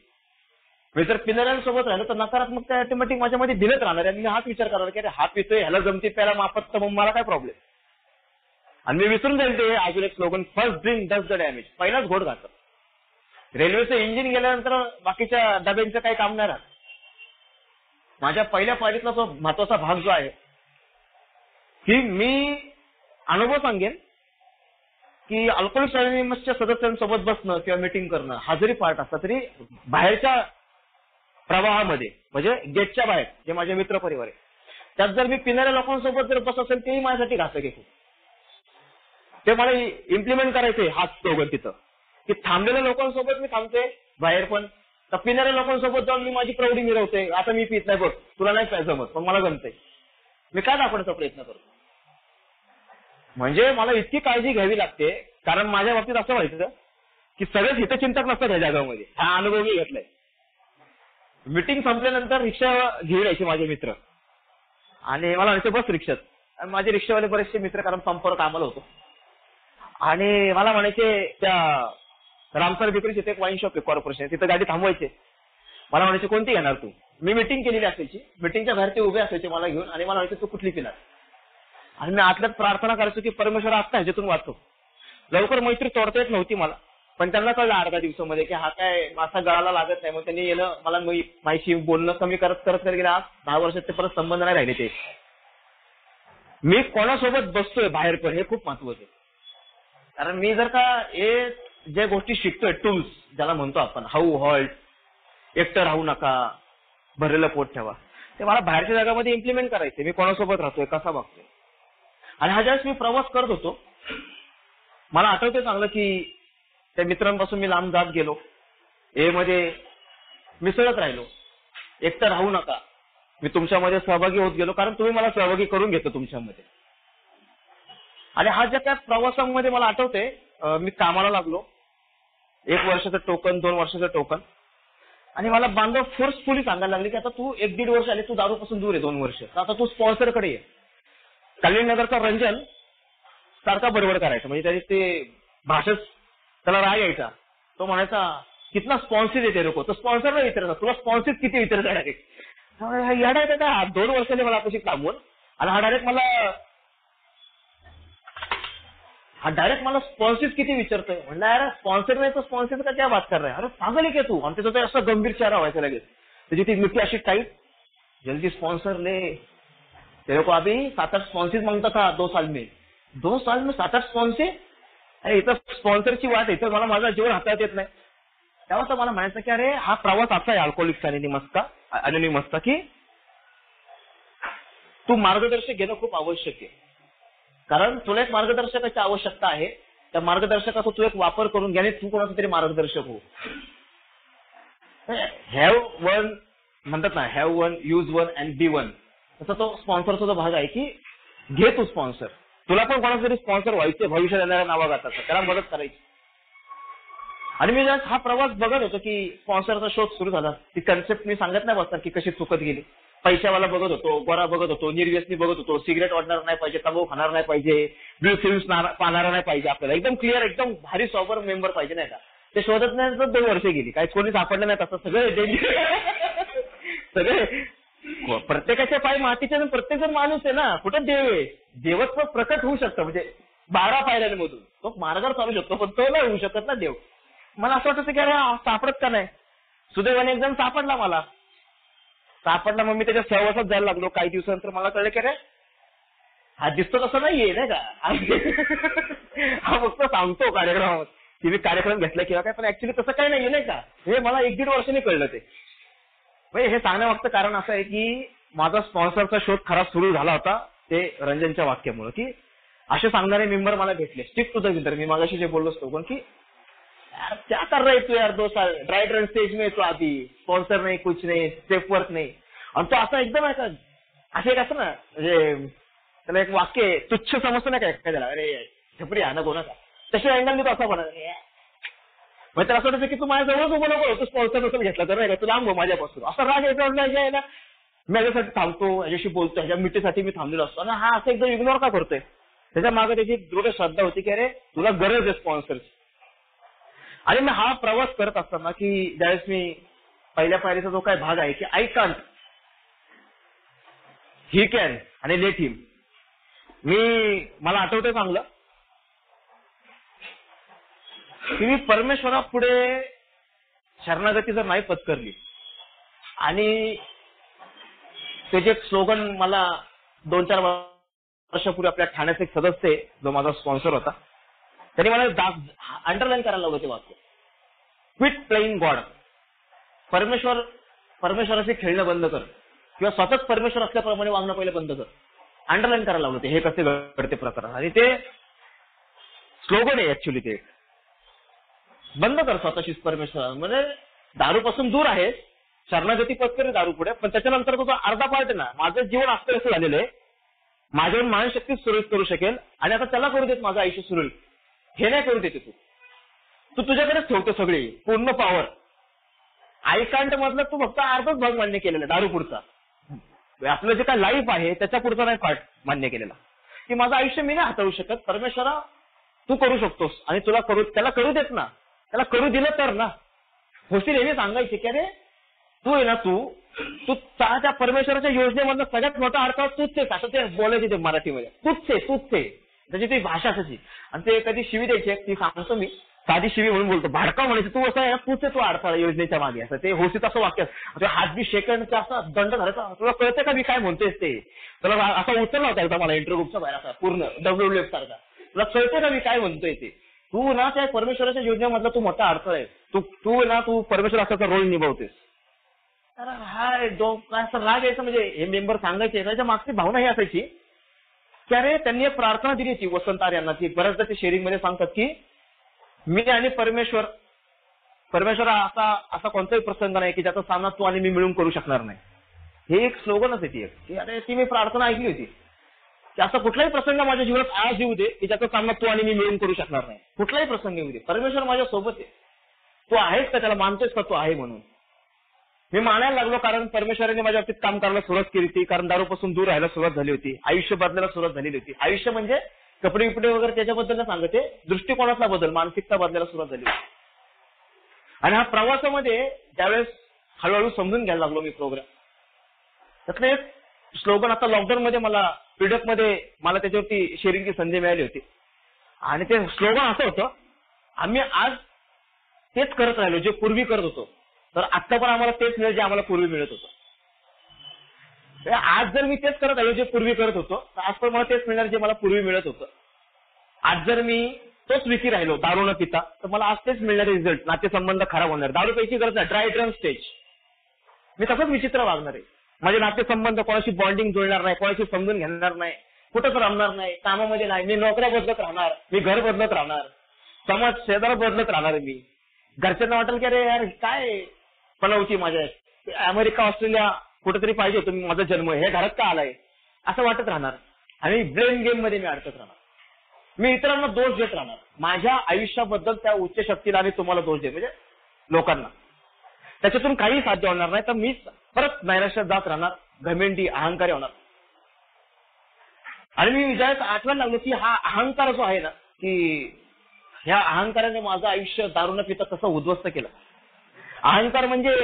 मी जर पिणाऱ्यांसोबत राहिलो तर नकारात्मकता ऑटोमॅटिक माझ्यामध्ये भिनत राहणार आहे. आणि मी हाच विचार करणार की अरे हा पितोय, ह्याला जमते प्यायला माफत, तर मग मला काय प्रॉब्लेम. आणि मी विसरून जाईल ते अजून एक slogan, first drink does the damage. पहिलाच घोट घातलं. रेल्वेचं इंजिन गेल्यानंतर बाकीच्या डब्यांचं काही काम नाही राहत. माझ्या पहिल्या पायरीतला तो महत्वाचा भाग जो आहे की मी अनुभव सांगेन की अल्कोहोलिक अनोनिमसच्या सदस्यांसोबत बसणं किंवा मीटिंग करणं हा जरी पार्ट असला तरी बाहेरच्या प्रवाहामध्ये, म्हणजे गेटच्या बाहेर जे माझे मित्र परिवार आहे, त्यात जर मी पिणाऱ्या लोकांसोबत जर बसत असेल तेही माझ्यासाठी घातक आहे खूप. ते मला इम्प्लिमेंट करायचंय हाच स्लोगन तिथं, की थांबलेल्या लोकांसोबत मी थांबते बाहेर, पण तर पिणाऱ्या लोकांसोबत जाऊन मी माझी प्रौढी मिरवते. आता मी पित नाही बघ, तुला नाही जमत पण मला जमतंय, मी काय दाखवण्याचा प्रयत्न करतो. म्हणजे मला इतकी काळजी घ्यावी लागते, कारण माझ्या बाबतीत असं व्हायचं की सगळेच हितचिंतक नसतात या जगामध्ये. हा अनुभव मी घेतलाय. मीटिंग संपल्यानंतर रिक्षा घेऊन यायचे माझे मित्र आणि मला म्हणायचे बस रिक्षात. माझे रिक्षावाले बरेचसे मित्र, कारण पंपावर कामाला होतो, आणि मला म्हणायचे त्या रामसर बेकरी तिथे एक वाईन शॉप आहे कॉर्पोरेशन, तिथे गाडी थांबवायचे. मला म्हणायचे कोणती घेणार तू. मी मीटिंग केलेली असायची, मीटिंगच्या बाहेर ते उभे असायचे मला घेऊन, आणि मला म्हणायचे तू कुठली पिणार. आणि मी आतल्यात प्रार्थना करायचो की परमेश्वर आता ह्याच्यातून वाचतो. लवकर मैत्री तोडता येत नव्हती मला, पण त्यांना कळलं अर्ध्या दिवसामध्ये की हा काय माझा गळाला लागत नाही, मग त्यांनी येणं मला माझी बोलणं कमी करत करत करत गेलं. आज 10 वर्षात ते परत संबंध नाही राहिले. ते मी कोणासोबत बसतोय बाहेर पण हे खूप महत्वाचं आहे. कारण मी जर का हे ज्या गोष्टी शिकतोय, टूल्स ज्याला म्हणतो आपण, हाऊ हॉल्ट, एकटं राहू नका, भरलेलं पोट ठेवा, ते मला बाहेरच्या जगामध्ये इम्प्लिमेंट करायचे. मी कोणासोबत राहतोय, कसा बघतोय. आणि हा ज्यावेळेस मी प्रवास करत होतो, मला आठवतंय चांगलं की त्या मित्रांपासून मी लांब जात गेलो, ए मध्ये मिसळत राहिलो. एकटं राहू नका, मी तुमच्यामध्ये सहभागी होत गेलो, कारण तुम्ही मला सहभागी करून घेतो तुमच्यामध्ये. आणि हा ज्या त्या प्रवासामध्ये मला आठवतंय, मी कामाला लागलो, 1 वर्षाचं टोकन, 2 वर्षाचं टोकन, आणि मला बांधव फोर्सफुली सांगायला लागले की आता तू 1-1.5 वर्ष आले, तू दारूपासून दूर आहे 2 वर्ष, तर आता तू स्पॉन्सरकडे ये. कल्याणनगरचा रंजन सारखा बरोबर करायचा, म्हणजे त्याची ते भाषाच त्याला राग यायचा. तो म्हणायचा कितना स्पॉन्सर येते लोक, तो स्पॉन्सर नाही विचारायचा, तुला स्पॉन्सर किती विचारायचा डायरेक्ट. याडा येतं का 2 वर्षाने मला कशी कामवून, आणि हा डायरेक्ट मला स्पॉन्सर किती विचारतोय. म्हणलं यार स्पॉन्सर नाही तर स्पॉन्सर का क्या बात कर रहा है, अरे पागल आहे का तू. आणि त्याचा असा गंभीर चेहरा व्हायचा लगेच, त्याची ती मिट्टी अशी टाईट, जल्दी स्पॉन्सर ले, तेरे को अभी 7-8 स्पॉन्सर मांगता था 2 साल में, 2 साल में 7-8 स्पॉन्सर. अरे इथं स्पॉन्सरची वाट, इथं मला माझा जीवन हाताळता येत नाही. तेव्हा तर मला म्हणायचं की अरे हा प्रवास असा आहे अल्कोहोलिक्स अनोनिमसचा, की तू मार्गदर्शक घेणं खूप आवश्यक आहे. कारण तुला एक मार्गदर्शकाची आवश्यकता आहे, त्या मार्गदर्शकाचा तू एक वापर करून घ्या आणि तू कोणाचा तरी मार्गदर्शक हो. हॅव वन म्हणतात ना, have one, use one and be one, तसा तो स्पॉन्सरचा जो भाग आहे की घे तू स्पॉन्सर. तुला पण कोणाचा तरी स्पॉन्सर व्हायचे, भविष्यात येणाऱ्या नावागताचा, त्याला मदत करायची. आणि मी हा प्रवास बघत होतो की स्पॉन्सरचा शोध सुरू झाला. ती कन्सेप्ट मी सांगत नाही बसतात की कशी चुकत गेली. पैशावाला बघत होतो, गोरा बघत होतो, निर्व्यसनी बघत होतो, सिगरेट वाढणार नाही पाहिजे, तंबाखू खाणार नाही पाहिजे, ब्लू फिल्म्स पाहणारा नाही पाहिजे, आपल्याला एकदम क्लिअर, एकदम भारी सॉबर मेंबर पाहिजे, नाही का. ते शोधत नाही तर 2 वर्ष गेली, काही कोणी सापडलं नाही. तसं सगळे प्रत्येकाच्या पाय मातीचे, प्रत्येक जण माणूस आहे ना, कुठे देव आहे. देवत्व प्रकट होऊ शकतं, म्हणजे 12 पायऱ्यांमधून तो मार्गावर चालू शकतो, पण तो नाही होऊ शकत ना देव. मला असं वाटतं की अरे सापडत का नाही. सुदैवाने एकदम सापडला, मग मी त्याच्या सहवासात जायला लागलो. काही दिवसानंतर मला कळलं की अरे हा दिसतो तसं नाहीये, नाही का. हा फक्त सांगतो कार्यक्रमात की मी कार्यक्रम घेतला किंवा काय, पण ऍक्च्युली तसं काही नाहीये, नाही का. हे मला 1-1.5 वर्षांनी कळलं. ते म्हणजे हे सांगण्यामागचं कारण असं आहे की माझा स्पॉन्सरचा शोध खरा सुरू झाला होता ते रंजनच्या वाक्यामुळे, की असे सांगणारे मेंबर मला भेटले. Stick to the winner. मी मागाशी जे बोललो असतो पण की यार क्या कर रहे तू यार, 2 साल ड्राई रन स्टेज में तो अभी स्पॉन्सर नाही, कुछ नाही, स्टेप वर्क नाही. आणि तो असा एकदम आहे का, असं एक असं ना, म्हणजे त्याला एक वाक्य तुच्छ समजतो नाही काय त्याला, अरे झपडी हा नको नका, तशा अँगलने तो असा म्हणा. मग त्याला असं वाटतं की तू माझ्या जवळच उभं नको, तू स्पॉन्सर नसेल घेतला तर, नाही का, तू लांब हो माझ्यापासून. असा राग यायचा, माझ्यासाठी थांबतो, ह्याच्याशी बोलतो, ह्याच्या मिठीसाठी मी थांबलेलो असतो. आणि हा असं एकदम इग्नोर का करतोय. त्याच्या मागे त्याची दृढ श्रद्धा होती की अरे तुला गरज आहे स्पॉन्सरची. आणि मी हा प्रवास करत असताना की ज्यावेळेस मी पहिल्या पायरीचा जो काही भाग आहे की आय कांट, ही कॅन आणि लेट हिम, मला आठवतंय चांगलं की मी परमेश्वरापुढे शरणागती जर नाही पत्करली, आणि त्याचे एक स्लोगन मला 2-4 वर्षापूर्वी आपल्या ठाण्याचे एक सदस्य आहे जो माझा स्पॉन्सर होता, त्यांनी मला अंडरलाईन करायला लावलं ते वाक्य, क्विट प्लेइंग गॉड. परमेश्वराचे खेळणं बंद कर, किंवा स्वतःच परमेश्वर असल्याप्रमाणे वागणं पहिले बंद कर. अंडरलाईन करायला लावलं ते, हे कसे घडते प्रकरण. आणि ते स्लोगन आहे ऍक्च्युली, ते बंद कर स्वतःशीच परमेश्वर. म्हणजे दारूपासून दूर आहे, शरणागती पत्करी दारू पुढे, पण त्याच्यानंतर तो अर्धा पार्ट आहे ना, माझं जीवन अस्ताव्यस्त झालेलं आहे, माझ्यावर मानशक्ती सुरळीत करू शकेल, आणि आता त्याला करू देत माझं आयुष्य सुरळीत. हे नाही करू देते तू तुझ्याकडेच ठेवतो सगळी पूर्ण पॉवर. आय कांट मधलं तू फक्त अर्धाच भाग मान्य केलेला, दारू पुढचा. आपलं जे काय लाईफ आहे त्याच्या पुढचा नाही पार्ट मान्य केलेला, की माझं आयुष्य मी नाही हाताळू शकत, परमेश्वरा तू करू शकतोस, आणि त्याला करू देत ना, त्याला करू दिलं तर ना होशील. हे सांगायचे की अरे तू आहे ना, तू त्या परमेश्वराच्या योजनेमधलं सगळ्यात मोठा अर्थ तूच आहे, असं ते बोलायचे ते मराठीमध्ये, तूच आहे. त्याची ती भाषा असायची. आणि ते कधी शिवी द्यायचे ती सांगतो मी, साधी शिवी म्हणून बोलतो, भाडकाव म्हणायचं, तू असं आहे, तूच आहे तो अडथळा योजनेच्या मागे, असं ते होशीत असं वाक्य. हात बी सेकंडचा असा दंड धरायचा, तुला कळतं का मी काय म्हणतोयस ते, तुला असा उचलला होता एकदा मला इंटरव्ह्यूच्या बाहेर असा पूर्ण WWF सारखा, तुला कळतं का मी काय म्हणतोय ते, तू ना त्या परमेश्वराच्या योजनेमधला तू मोठा अडथळा आहे, तू परमेश्वर असाचा रोल निभावतेस. तर हा असं राग यायचं, म्हणजे हे मेंबर सांगायचे, त्याच्या मागची भावना ही असायची की अरे त्यांनी एक प्रार्थना दिली होती वसंत आर यांना, ती बऱ्याचदा ते शेअरिंग मध्ये सांगतात की मी आणि परमेश्वर असा कोणताही प्रसंग नाही की ज्याचा सामना तू आणि मी मिळून करू शकणार नाही. हे एक स्लोगनच आहे ती अरे ती मी प्रार्थना ऐकली होती की असा कुठलाही प्रसंग माझ्या जीवनात आज येऊ दे की ज्याचा सामना तू आणि मी मिळून करू शकणार नाही. कुठलाही प्रसंग येऊ दे, परमेश्वर माझ्या सोबत आहे. तू आहेस का, त्याला मानतोयस का तू आहे म्हणून. मी मानायला लागलो कारण परमेश्वराने माझ्या बाबतीत काम करायला सुरुवात केली होती, कारण दारूपासून दूर राहायला सुरुवात झाली होती, आयुष्य बदलायला सुरुवात झालेली होती. आयुष्य म्हणजे कपडे बिपडे वगैरे त्याच्याबद्दल सांगते, दृष्टिकोनातला बदल, मानसिकता बदलायला सुरुवात झाली होती. आणि हा प्रवासामध्ये ज्यावेळेस हळूहळू समजून घ्यायला लागलो मी प्रोग्राम, त्यातलं एक स्लोगन आता लॉकडाऊन मध्ये मला पीडीएफ मध्ये मला त्याच्यावरती शेअरिंगची संधी मिळाली होती. आणि ते स्लोगन असं होतं, आम्ही आज तेच करत राहिलो जे पूर्वी करत होतो, तर आता पण आम्हाला तेच मिळेल जे आम्हाला पूर्वी मिळत होतं. आज जर मी तेच करत आलो जे पूर्वी करत होतो, तर आज पण मला तेच मिळणार जे मला पूर्वी मिळत होतं. आज जर मी तोच विकी राहिलो दारू न पिता, तर मला आज तेच मिळणारे रिझल्ट, नातेसंबंध खराब होणार, दारू प्यायची गरज नाही, ड्राय ड्रम स्टेज. मी तसंच विचित्र वागणार आहे, माझे नातेसंबंध कोणाशी बॉन्डिंग जुळणार नाही, कोणाशी समजून घेणार नाही, कुठंच रमणार नाही, कामामध्ये नाही, मी नोकऱ्या बदलत राहणार, मी घर बदलत राहणार, समाज शेजार बदलत राहणार. मी घरच्यांना वाटेल की अरे यार काय बनवती माझ्या, अमेरिका ऑस्ट्रेलिया कुठेतरी पाहिजे होतं, माझा जन्म हे घरात का आलाय असं वाटत राहणार. आणि ब्लेम गेम मध्ये मी अडकत राहणार, मी इतरांना दोष देत राहणार, माझ्या आयुष्याबद्दल त्या उच्च शक्तीला आणि तुम्हाला दोष देत, म्हणजे लोकांना त्याच्यातून काही साध्य होणार नाही, तर मी परत नैराश्यात जात राहणार, घमेंडी अहंकारी होणार. आणि मी ज्यावेळेस आठवायला लागलो की हा अहंकार जो आहे ना, की ह्या अहंकाराने माझं आयुष्य दारू न पिता कसं उद्ध्वस्त केलं. अहंकार म्हणजे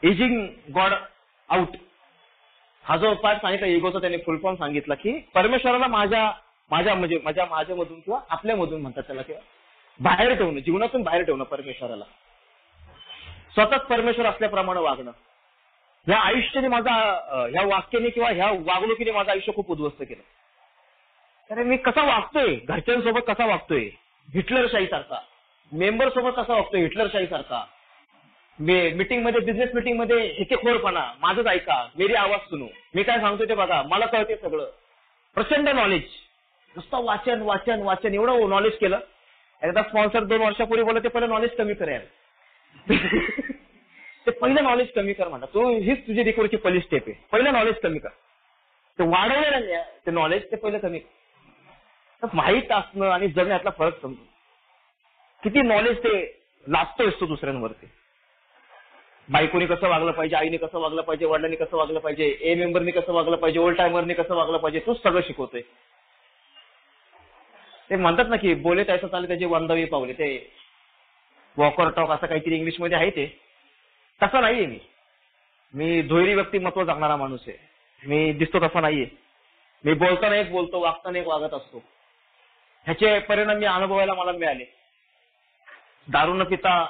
एजिंग गॉड आउट, हा जो पार्ट सांगितला इगोचा, त्याने फुल फॉर्म सांगितला की परमेश्वराला माझ्यामधून किंवा आपल्यामधून म्हणतात त्याला, किंवा बाहेर ठेवणं, जीवनातून बाहेर ठेवणं परमेश्वराला, स्वतःच परमेश्वर असल्याप्रमाणे वागणं. ह्या आयुष्याने ह्या वाक्याने किंवा ह्या वागणुकीने माझं आयुष्य खूप उद्ध्वस्त केलं. अरे मी कसा वागतोय, घरच्यांसोबत कसा वागतोय हिटलरशाही सारखा, मेंबर सोबत कसा वागतोय हिटलरशाही सारखा, मीटिंग मध्ये, बिझनेस मीटिंग मध्ये हेकेखोरपणा, माझंच ऐका, मेरी आवाज सुनो, मी काय सांगतोय ते बघा, मला कळते सगळं, प्रचंड नॉलेज, नुसतं वाचन वाचन वाचन, एवढं नॉलेज केलं. एकदा स्पॉन्सर 2 वर्षापूर्वी बोलत, ते पहिलं नॉलेज कमी कर यार ते पहिलं नॉलेज कमी कर म्हणा, तो हीच तुझी रिकव्हरीची पहिली स्टेप आहे, पहिलं नॉलेज कमी कर. ते वाढवलं नाही ते नॉलेज, ते पहिलं कमी कर. तर माहीत असणं आणि जगण्यातला फरक समजून, किती नॉलेज ते लादतो असतो दुसऱ्यांवरती. बायकोनी कसं वागलं पाहिजे, आईने कसं वागलं पाहिजे, वडिलांनी कसं वागलं पाहिजे, ए मेंबरनी कसं वागलं पाहिजे, ओल्ड टायमरनी कसं वागलं पाहिजे, तूच सगळं शिकवतोय. ते म्हणतात ना की बोले त्याचं चाले त्याची वंदावी पावले, ते वॉकर टॉक असं काहीतरी इंग्लिशमध्ये आहे, ते तसं नाहीये. मी दुहेरी व्यक्तिमत्व जगणारा माणूस आहे, मी दिसतो तसा नाहीये. मी बोलताना एक बोलतो, वागताना एक वागत असतो. ह्याचे परिणाम मी अनुभवायला मला मिळाले. दारू न पिता,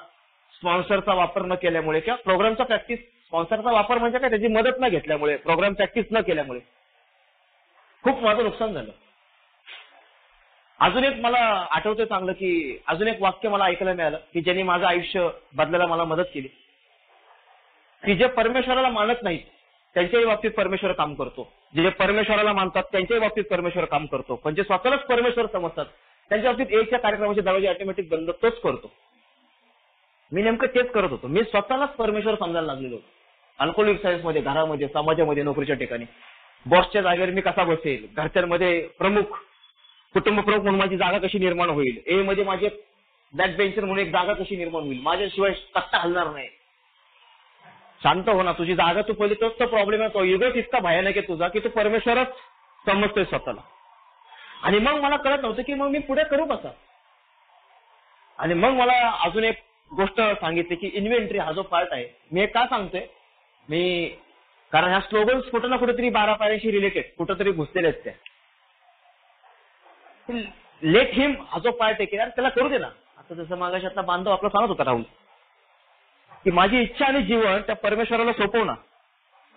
स्पॉन्सरचा वापर न केल्यामुळे, किंवा प्रोग्रामचा प्रॅक्टिस, स्पॉन्सरचा वापर म्हणजे काय, त्याची मदत न घेतल्यामुळे, प्रोग्राम प्रॅक्टिस न केल्यामुळे खूप माझं नुकसान झालं. अजून एक मला आठवतं चांगलं की अजून एक वाक्य मला ऐकायला मिळालं की ज्यांनी माझं आयुष्य बदलायला मला मदत केली, की जे परमेश्वराला मानत नाहीत त्यांच्याही बाबतीत परमेश्वर काम करतो, जे परमेश्वराला मानतात त्यांच्याही बाबतीत परमेश्वर काम करतो, पण जे स्वतःलाच परमेश्वर समजतात त्यांच्या बाबतीत एकच्या कार्यक्रमाचे दरवाजे ऑटोमॅटिक बंद तोच करतो. मी नेमकं तेच करत होतो, मी स्वतःलाच परमेश्वर समजायला लागलेलो. अल्कोहोलिक सायन्स मध्ये, घरामध्ये, समाजामध्ये, नोकरीच्या ठिकाणी, बॉसच्या जागेवर मी कसा बसेल, घरच्यांमध्ये प्रमुख, कुटुंब प्रमुख म्हणून माझी जागा कशी निर्माण होईल, ए मध्ये माझे बॅक बेंचर म्हणून एक जागा कशी निर्माण होईल, माझ्याशिवाय तक्ता हलणार नाही. शांत हो ना, तुझी जागा तू पहिली, तोच तो प्रॉब्लेम आहे. तो युगच इतका भयानक आहे तुझा की तू परमेश्वरच समजतोय स्वतःला. आणि मग मला कळत नव्हतं की मग मी पुढे करू कसा. आणि मग मला अजून एक गोष्ट सांगितली की इन्व्हेंटरी हा जो पार्ट आहे, मी हे का सांगतोय, मी कारण ह्या स्लोगन्स कुठं ना कुठेतरी 12 पायऱ्यांशी रिलेटेड कुठंतरी घुसलेले आहेत. त्या लेट हिम हा जो पार्ट आहे की यार त्याला करू दे ना. आता जसं मागाशातला बांधव आपला सांगत होता राहुल, की माझी इच्छा आणि जीवन त्या परमेश्वराला सोपवणं.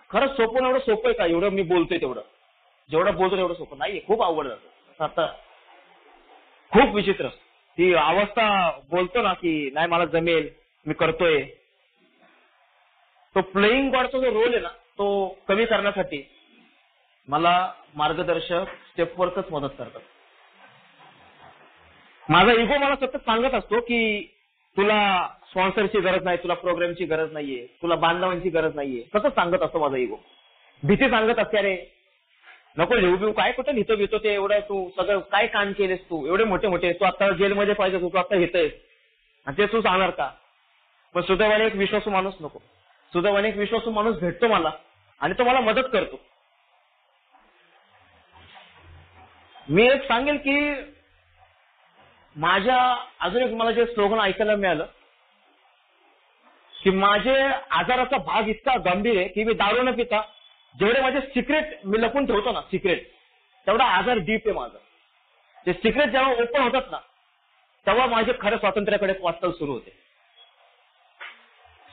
खरंच सोपवणं एवढं सोपं आहे का? एवढं मी बोलतोय तेवढं, जेवढं बोलतो तेवढं सोपं नाहीये. खूप अवघड जातं. आता खूप विचित्र ती अवस्था. बोलतो ना की नाही मला जमेल, मी करतोय. तो प्लेइंग गॉडचा जो रोल आहे ना तो कमी करण्यासाठी मला मार्गदर्शक स्टेपवरच मदत करतात. माझा इगो मला सतत सांगत असतो की तुला स्पॉन्सरची गरज नाही, तुला प्रोग्रामची गरज नाहीये, तुला बांधवांची गरज नाहीये. सतत सांगत असतो माझा इगो. भीती सांगत असते, अरे नको लिहू बिहू, काय कुठं लिहितो घेतो ते एवढं, तू सगळं काय काम केलेस, तू एवढे मोठे मोठे, तू आता जेलमध्ये पाहिजे, तू आता घेतोयस आणि ते तू सांगणार का? पण सुदैवाने एक विश्वासू माणूस नको, सुदैवाने एक विश्वासू माणूस भेटतो मला आणि तो मला मदत करतो. मी एक सांगेल की माझ्या अजून एक मला जे स्लोगन ऐकायला मिळालं की माझे आजाराचा भाग इतका गंभीर आहे की मी दारू न पिता जेवढे माझे सिक्रेट मी लपून ठेवतो ना, सिक्रेट, तेवढा आजार डीप आहे माझा. ते सिक्रेट जेव्हा ओपन होतात ना तेव्हा माझे खरं स्वातंत्र्याकडे वाटचाल सुरू होते.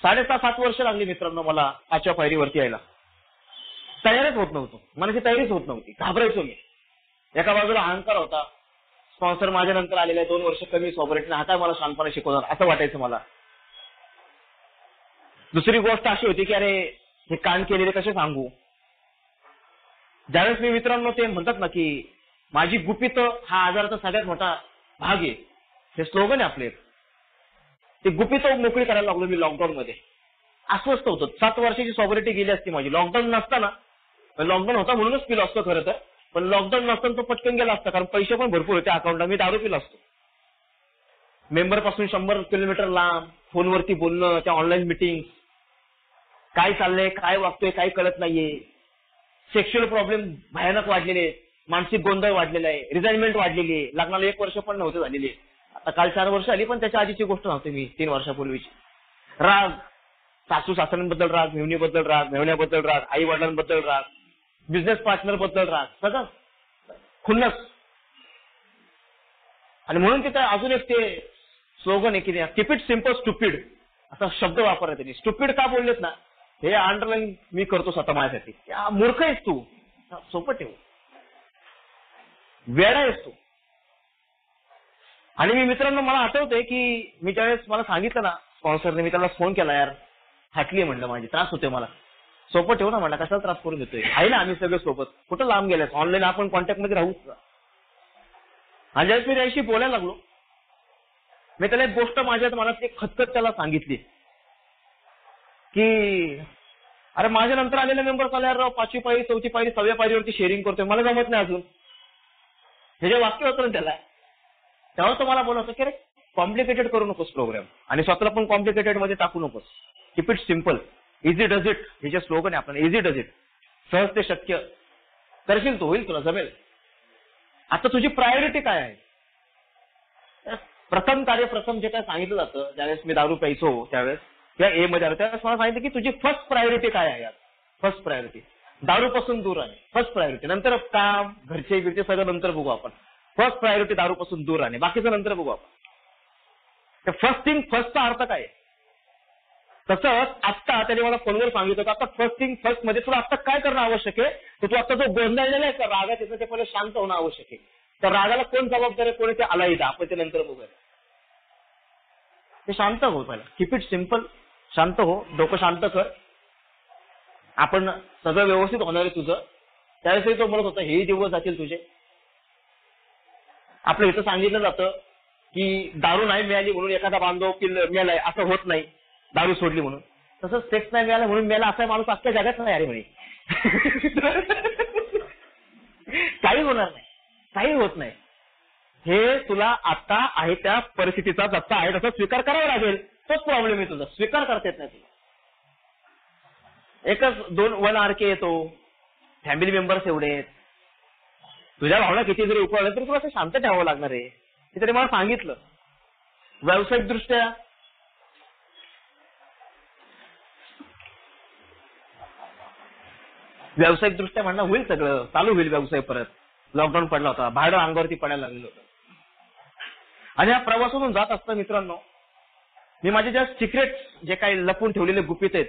6.5-7 वर्ष लागली मित्रांनो मला 5व्या पायरीवरती यायला. तयारच होत नव्हतो, मनाची तयारीच होत नव्हती, घाबरायचो मी. एका बाजूला अहंकार होता, स्पॉन्सर माझ्या नंतर आलेले 2 वर्ष कमी सॉपरेटने, हा काय मला शांतपणे शिकवणार असं वाटायचं मला. दुसरी गोष्ट अशी होती की अरे हे कान केलेले कसे सांगू. ज्यावेळेस मी मित्रांनो ते म्हणतात ना की माझी गुपित हा आजाराचा सगळ्यात मोठा भाग आहे, हे स्लोगन आहे आपले, ते गुपित मोकळी करायला लागलो मी लॉकडाऊन मध्ये. अस्वस्थ होतो. 7 वर्षाची सॉबरिटी गेली असती माझी. लॉकडाऊन नसताना, लॉकडाऊन होता म्हणूनच पिलो असतो खरं तर, पण लॉकडाऊन नसताना तो पटकन गेला असता, कारण पैसे पण भरपूर होते अकाउंटला. मी दारू पिलो असतो. मेंबर पासून 100 किलोमीटर लांब, फोनवरती बोलणं, त्या ऑनलाईन मीटिंग, काय चाललंय, काय वागतोय, काय कळत नाहीये. सेक्शुअल प्रॉब्लेम भयानक वाढलेले, मानसिक गोंधळ वाढलेला आहे, रिझाइनमेंट वाढलेली आहे. लग्नाला 1 वर्ष पण नव्हते झालेली. आता काल 4 वर्ष आली, पण त्याच्या आधीची गोष्ट नव्हती मी 3 वर्षापूर्वीची. राग, सासू सासऱ्यांबद्दल राग, मेहुणीबद्दल राग, मेहुण्याबद्दल राग, आई वडिलांबद्दल राग, बिझनेस पार्टनर बद्दल राग, सगळं खुन्नस. आणि म्हणून तिथे अजून एक ते स्लोगन आहे की कीप इट सिम्पल स्टुपिड असा शब्द वापरला त्यांनी. स्टुपिड का बोललेत ना, हे अंडरलाईन मी करतो स्वतः माझ्यासाठी. मूर्ख आहेस तू, सोपं ठेव, वेडा आहेस तू. आणि मी मित्रांनो मला आठवतंय की मी ज्यावेळेस मला सांगितलं ना स्पॉन्सरने, मी त्याला फोन केला, यार फाटली म्हणलं माझी, त्रास होतोय मला, सोपं ठेव ना म्हणलं, कशाला त्रास करून देतोय, आहे ना आम्ही सगळे सोबत, कुठं लांब गेलास, ऑनलाईन आपण कॉन्टॅक्ट मध्ये राहूच. आणि ज्यावेळेस मी त्याशी बोलायला लागलो, मी त्याला एक गोष्ट माझ्या मनात एक खतखत त्याला सांगितली की अरे माझ्या नंतर आलेले मेंबर्स आल्यावर राव 5वी पायरी, 4थी पायरी, 6व्या पायरीवरती शेअरिंग करतोय, मला जमत नाही अजून. हे जे वाक्य होतं ना त्याला, तेव्हा तो मला बोलत होता की अरे कॉम्प्लिकेटेड करू नकोस प्रोग्राम, आणि स्वतःला पण कॉम्प्लिकेटेड मध्ये टाकू नकोस. Keep it simple, easy does it, हे जे स्लोगन आहे आपण, इझी डज इट, सहज ते शक्य करशील, तो होईल, तुला जमेल. आता तुझी प्रायोरिटी काय आहे? प्रथम कार्य, प्रथम जे काय सांगितलं जातं, ज्यावेळेस मी दारू प्यायचो त्यावेळेस किंवा ए मध्ये आलो त्यावेळेस मला सांगितलं की तुझी फर्स्ट प्रायोरिटी काय आहे. यार फर्स्ट प्रायोरिटी दारूपासून दूर राहणे, फर्स्ट प्रायोरिटी. नंतर काम, घरचे बिरचे सगळं नंतर बघू आपण. फर्स्ट प्रायोरिटी दारूपासून दूर राहणे, बाकीचं नंतर बघू आपण. फर्स्ट थिंग फर्स्टचा अर्थ काय? तसंच आत्ता त्याने मला फोनवर सांगितलं, आता फर्स्ट थिंग फर्स्ट मध्ये तुला आता काय करणं आवश्यक आहे, तर तू आता जो गोंधळलेला आहे का रागात येतं ते पहिले शांत होणं आवश्यक आहे. तर रागाला कोण जबाबदार आहे, कोणी ते आला येतं, आपण ते नंतर बघूया. ते शांत हो पहिला, कीप इट सिम्पल, शांत हो, डोकं शांत कर, आपण सगळं व्यवस्थित होणार आहे तुझं. त्यावेळेस तो म्हणत होता हे दिवस जातील तुझे. आपलं इथं सांगितलं जातं की दारू नाही मिळाली म्हणून एखादा बांधव मेलाय, असं होत नाही दारू सोडली म्हणून. तसंच सेक्स नाही मिळाला म्हणून मेला असा माणूस अख्ख्या जगात नाही अरे म्हणे. काही होणार नाही, काही होत नाही. हे तुला आता आहे त्या परिस्थितीचा जसा आहे तसा स्वीकार करावा लागेल. तोच प्रॉब्लेम आहे तुझा, स्वीकार करता येत नाही तुला. एकच 1 RK येतो, फॅमिली मेंबर्स एवढे आहेत, तुझ्या भावना किती जरी उकळल्या तरी तुला असं शांत ठेवावं लागणार आहे. हे तरी मला सांगितलं. व्यावसायिक दृष्ट्या म्हणणं होईल, सगळं चालू होईल व्यवसाय परत. लॉकडाऊन पडला होता, भाडं अंगावरती पडायला लागलेलं होतं. आणि या प्रवासातून जात असता मित्रांनो, मी माझे ज्या सिक्रेट जे काही लपून ठेवलेले गुपित आहेत,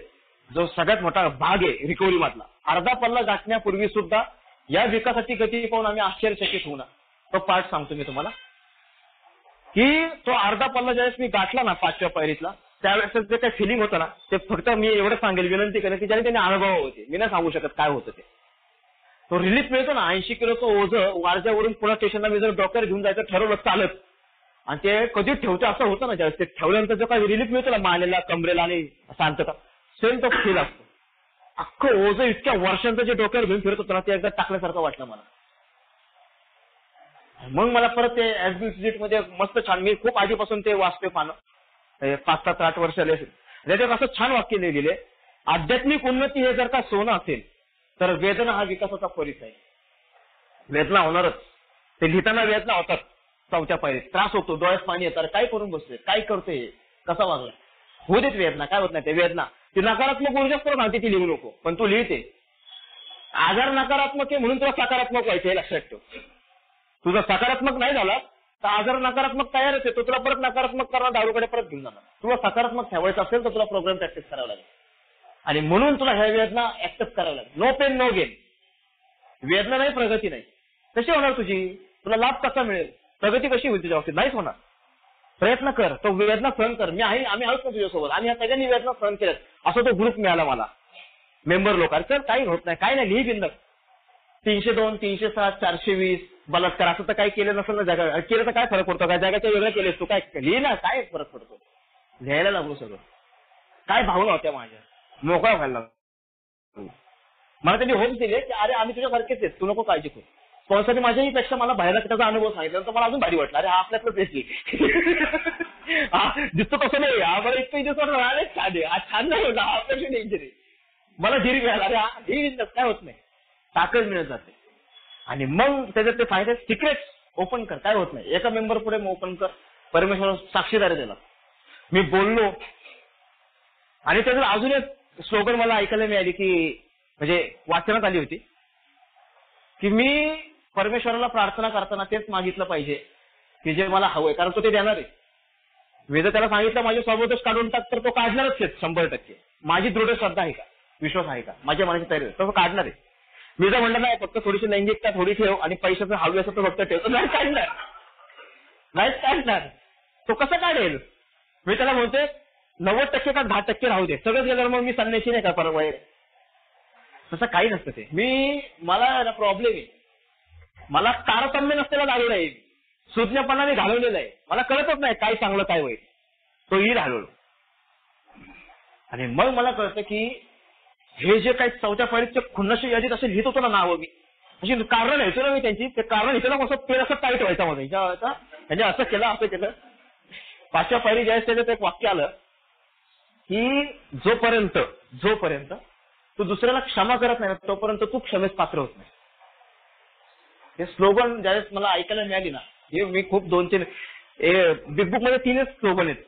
जो सगळ्यात मोठा भाग आहे रिकव्हरी मधला, अर्धा पल्ला गाठण्यापूर्वी सुद्धा या विकासाची गती पाहून आम्ही आश्चर्यचकित होऊ ना. तो पार्ट सांगतो मी तुम्हाला, की तो अर्धा पल्ला ज्यावेळेस मी गाठला ना 5व्या पायरीतला, त्यावेळेस जे काही फिलिंग होतं ना, ते फक्त मी एवढं सांगेल, विनंती करेन की ज्याने त्यांनी अनुभव होते, मी नाही सांगू शकत काय होतं ते. तो रिलीफ मिळतो ना, 80 किलोचं ओझं वारज्यावरून पुणे स्टेशनला मी जर डॉक्टर घेऊन जायचं ठरवलं चालत, आणि ते कधी ठेवतं असं होतं ना, ज्यावेळेस ते ठेवल्यानंतर जो काही रिलीफ मिळतो ना मानेला, कमरेला आणि शांतता, सेम तो फील असतो. अख्खं ओझं इतक्या वर्षांचं जे डोक्यावर घेऊन फिरत होतं ना, ते एकदा टाकल्यासारखं वाटलं मला. मग मला परत ते एसबी मध्ये मस्त छान, मी खूप आधीपासून ते वाचतोय पानं, 5-7-8 वर्ष आले असेल. त्याच्यात असं छान वाक्य लिहिलेले, आध्यात्मिक उन्नती हे जर का सोनं असेल तर वेदना हा विकासाचा परिचय. वेदना होणारच, ते लिहिताना वेदना होतात. 4व्या पायरीत त्रास होतो, डोळ्यात पाणी येतात, काय करून बसतोय, काय करतोय, कसा वागला, होऊ देत वेदना, काय होत नाही ते वेदना. ती नकारात्मक ऊर्जाच परत आणते, ती लिहू नको, पण तू लिहिते. आजार नकारात्मक आहे म्हणून तुला सकारात्मक व्हायचं हे लक्षात ठेव. तुझा सकारात्मक नाही झाला तर आजार नकारात्मक तयारच आहे, तो तुला परत नकारात्मक करणार, दारूकडे परत घेऊन जाणार. तुला सकारात्मक ठेवायचं असेल तर तुला प्रोग्राम प्रॅक्टिस करावा लागेल, आणि म्हणून तुला ह्या वेदना ऍक्सेप्ट करावं लागेल. No pain no gain. वेदना नाही प्रगती नाही. कशी होणार तुझी, तुला लाभ कसा मिळेल, प्रगती कशी होईल तुझ्या बाबतीत, नाहीच होणार. प्रयत्न कर, तो वेदना सहन कर. आम्ही आहोत ना तुझ्यासोबत, आम्ही ह्या सगळ्यांनी वेदना सहन केल्यात. असा तो ग्रुप मिळाला मला, मेंबर लोक. सर काही होत नाही, काय नाही, लिही बिंदक. 302, 307, 420 बलात्कार असं तर काही केलं नसेल ना जगा, केलं तर काय फरक पडतो, काय जगाच्या वेगळं केलेस तू, काय लिही ना, काय फरक पडतो. लिहायला लागलो सगळं, काय भावना होत्या माझ्या, मोकळा व्हायला लागलो. मला त्यांनी होप दिले की अरे आम्ही तुझ्यासारखेच आहेत, तू नको काळजी करू. स्पॉन्सरने माझ्याही पेक्षा मला बाहेर त्याचा अनुभव सांगितला तर मला अजून भारी वाटलं, अरे हा आपल्यातलंच येते. हा दिसतो तसं नाही, हा मला इतकं दिवस वाटलं अरे छान आहे, हा छान नाही होता, हा आपल्याशी डेंजर आहे. मला धीर मिळाला, अरे हा धीर काय होत नाही, ताकद मिळत जाते. आणि मग त्याच्यात ते फायदे सिक्रेट ओपन कर, काय होत नाही. एका मेंबर पुढे ओपन कर, परमेश्वर साक्षीदारी दिला, मी बोललो. आणि त्याच्यात अजून एक स्लोगन मला ऐकायला मिळाली, की म्हणजे वाचनात आली होती, की मी परमेश्वराला प्रार्थना करताना तेच मागितलं पाहिजे की जे मला हवंय, कारण तो ते देणार आहे. वेद त्याला सांगितलं माझे स्वबोधच काढून टाक, तर तो काढणारच आहे 100%. माझी दृढ श्रद्धा आहे का, विश्वास आहे का, माझ्या मनाची तयारी तो काढणार आहे. मी जर म्हणलं नाही फक्त थोडीशी लैंगिकता थोडी ठेव आणि पैशाचं हवी असं तर फक्त ठेव, तर नाही काढणार, नाहीच काढणार. तो कसं काढेल. मी त्याला म्हणतोय 90% का 10% राहू दे, सगळंच गेल्यावर मग मी संन्यासी नाही का परत वगैरे. तसं काही नसतं ते. मला प्रॉब्लेम आहे, मला तारतम्य नसलेला दारू आहे, सुज्ञपणाने घालवलेला आहे, मला कळतच नाही काय चांगलं काय वाईट, तोही घालवलं. आणि मग मला कळतं की हे जे काही 4व्या पायरीच्या खुन्नशी यादीत असे लिहित होतो ना नावं, मी अशी कारण लिहितो ना मी त्यांची, ते कारण इथं कसं पेर असं टाईट व्हायचा मध्ये, म्हणजे असं केलं. 5व्या पायरी ज्यावेळेस त्याच्यात एक वाक्य आलं की जोपर्यंत तू दुसऱ्याला क्षमा करत नाही तोपर्यंत तू क्षमेस पात्र होत नाही. हे स्लोगन ज्यावेळेस मला ऐकायला मिळाली ना, हे मी खूप 2-3 बिग बुक मध्ये 3च स्लोगन आहेत,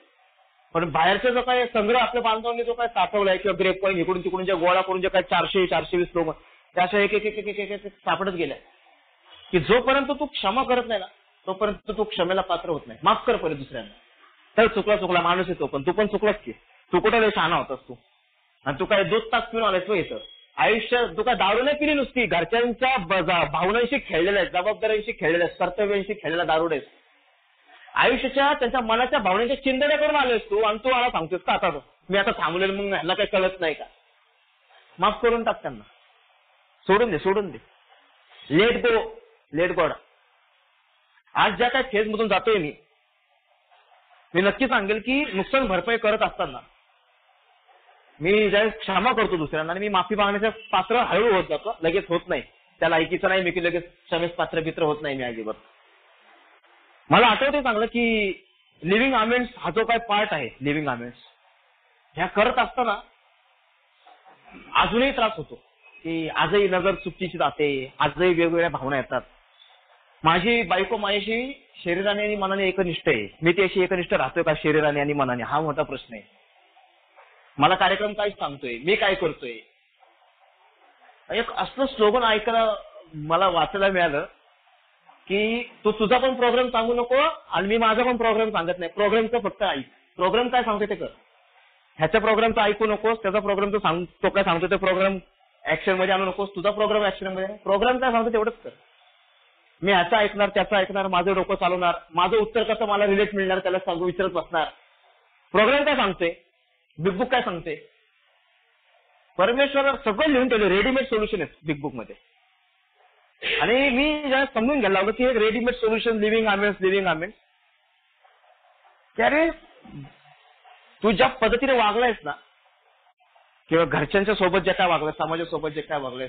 पण बाहेरचा जो काय संग्रह आपल्या बांधवांनी जो काय साठवलाय किंवा ग्रेप पॉईंट इकडून तिकडून जे गोळा करून जे काय 400-420 स्लोगन त्याच्या एक सापडत गेल्या, की जोपर्यंत तू क्षमा करत नाही ना तोपर्यंत तू क्षमेला पात्र होत नाही. माफ कर पहिले दुसऱ्यांना. तर चुकला माणूस येतो, पण तू पण चुकलास की, तू कुठे शहाणा होतास तू, आणि तू काय 2 तास पिऊन आलायस येतं आयुष्य, तू काय दारू नाही पिली नुसती, घरच्यांच्या भावनांशी खेळलेला आहेस, जबाबदाऱ्यांशी खेळलेला आहेस, कर्तव्यांशी खेळलेला दारुड आहेस. आयुष्याच्या त्यांच्या मनाच्या भावनेच्या चिंतने करून आलेस तू, आणि तू मला सांगतोस का आता मी आता थांबलेलं, मग ह्याला काही कळत नाही का. माफ करून टाक त्यांना, सोडून दे. Let go. आज ज्या काही फेज मधून जातोय मी नक्की सांगेल की नुकसान भरपाई करत असताना मी ज्यावेळेस क्षमा करतो दुसऱ्यांना आणि मी माफी मागण्याच्या पात्र हळू होत जातो, लगेच होत नाही. त्याला ऐकीचं नाही मी की लगेच क्षमेस पात्र होत नाही मी अजिबात. मला आठवते चांगलं की लिव्हिंग आमेंड्स हा जो काय पार्ट आहे, लिव्हिंग आमेंड्स ह्या करत असताना अजूनही त्रास होतो, की आजही नजर चुकीची जाते, आजही वेगवेगळ्या भावना येतात. माझी बायको माझ्याशी शरीराने आणि मनाने एकनिष्ठ आहे, मी त्याशी एकनिष्ठ राहतोय का शरीराने आणि मनाने, हा मोठा प्रश्न आहे. मला कार्यक्रम काय सांगतोय, मी काय करतोय. एक असलं स्लोगन ऐकायला मला वाचायला मिळालं की तू तुझा पण प्रोग्राम सांगू नको आणि मी माझा पण प्रोग्राम सांगत नाही. प्रोग्रामचं फक्त ऐक. प्रोग्राम काय सांगतो ते कर. ह्याच्या प्रोग्रामचं ऐकू नकोस, त्याचा प्रोग्राम तो काय सांगतो ते प्रोग्राम ऍक्शन मध्ये आणू नकोस. तुझा प्रोग्राम ऍक्शन मध्ये. प्रोग्राम काय सांगतो तेवढंच कर. मी ह्याचं ऐकणार, त्याचं ऐकणार, माझं डोकं चालवणार, माझं उत्तर कसं मला रिलेट मिळणार त्याला सांगू विचारत बसणार. प्रोग्राम काय सांगते, बिग बुक काय सांगते, परमेश्वर सगळं लिहून ठेवलं. रेडीमेड सोल्युशन आहे बिग बुक मध्ये. आणि मी ज्या समजून घ्यायला लागलो की एक रेडीमेड सोल्युशन लिव्हिंग आमेंट्स की अरे तू ज्या पद्धतीने वागलायस ना, किंवा घरच्यांच्या सोबत जे काय वागलाय, समाजासोबत जे काय वागलाय,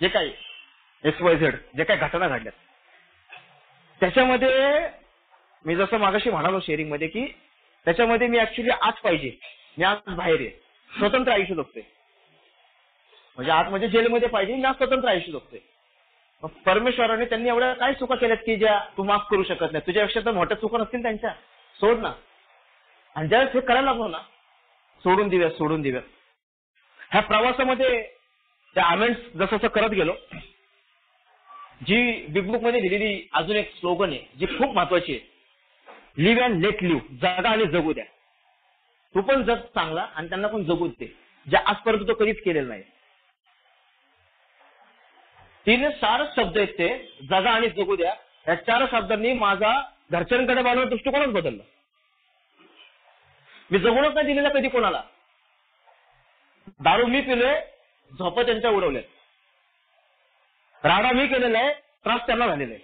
जे काही XYZ जे काही घटना घडल्यात, त्याच्यामध्ये मी जसं मागाशी म्हणालो शेअरिंग मध्ये की त्याच्यामध्ये मी ऍक्च्युली आज पाहिजे, मी आज बाहेर आहे, स्वतंत्र आयुष्य जगतोय. म्हणजे आज म्हणजे जेलमध्ये पाहिजे, मी आज स्वतंत्र आयुष्य जगतोय. परमेश्वराने त्यांनी एवढ्या काय चुका केल्यात की ज्या तू माफ करू शकत नाही. तुझ्यापेक्षा तर मोठ्या चुका नसतील त्यांच्या, सोड ना. आणि ज्यावेळेस हे करायला लागलो ना, सोडून दिव्यात. ह्या प्रवासामध्ये त्या आमेंट्स जसं जसं करत गेलो, जी बिग बुक मध्ये लिहिलेली अजून एक स्लोगन आहे जी खूप महत्वाची आहे, लिव्ह अँड लेट लिव्ह, जगा आणि जगू द्या. तू पण जग चांगला आणि त्यांना पण जगू दे, जे आजपर्यंत तो कधीच केलेला नाही. 4 शब्द आहेत ते, जगा आणि जगू द्या. या 4 शब्दांनी माझा घरच्यांकडे बाळगण्याचा दृष्टिकोनच बदलला. मी जगूनच नाही दिलेला कधी कोणाला. दारू मी पिलोय, झोपा त्यांच्या उडवल्यात, राडा मी केलेला आहे, त्रास त्यांना झालेला आहे,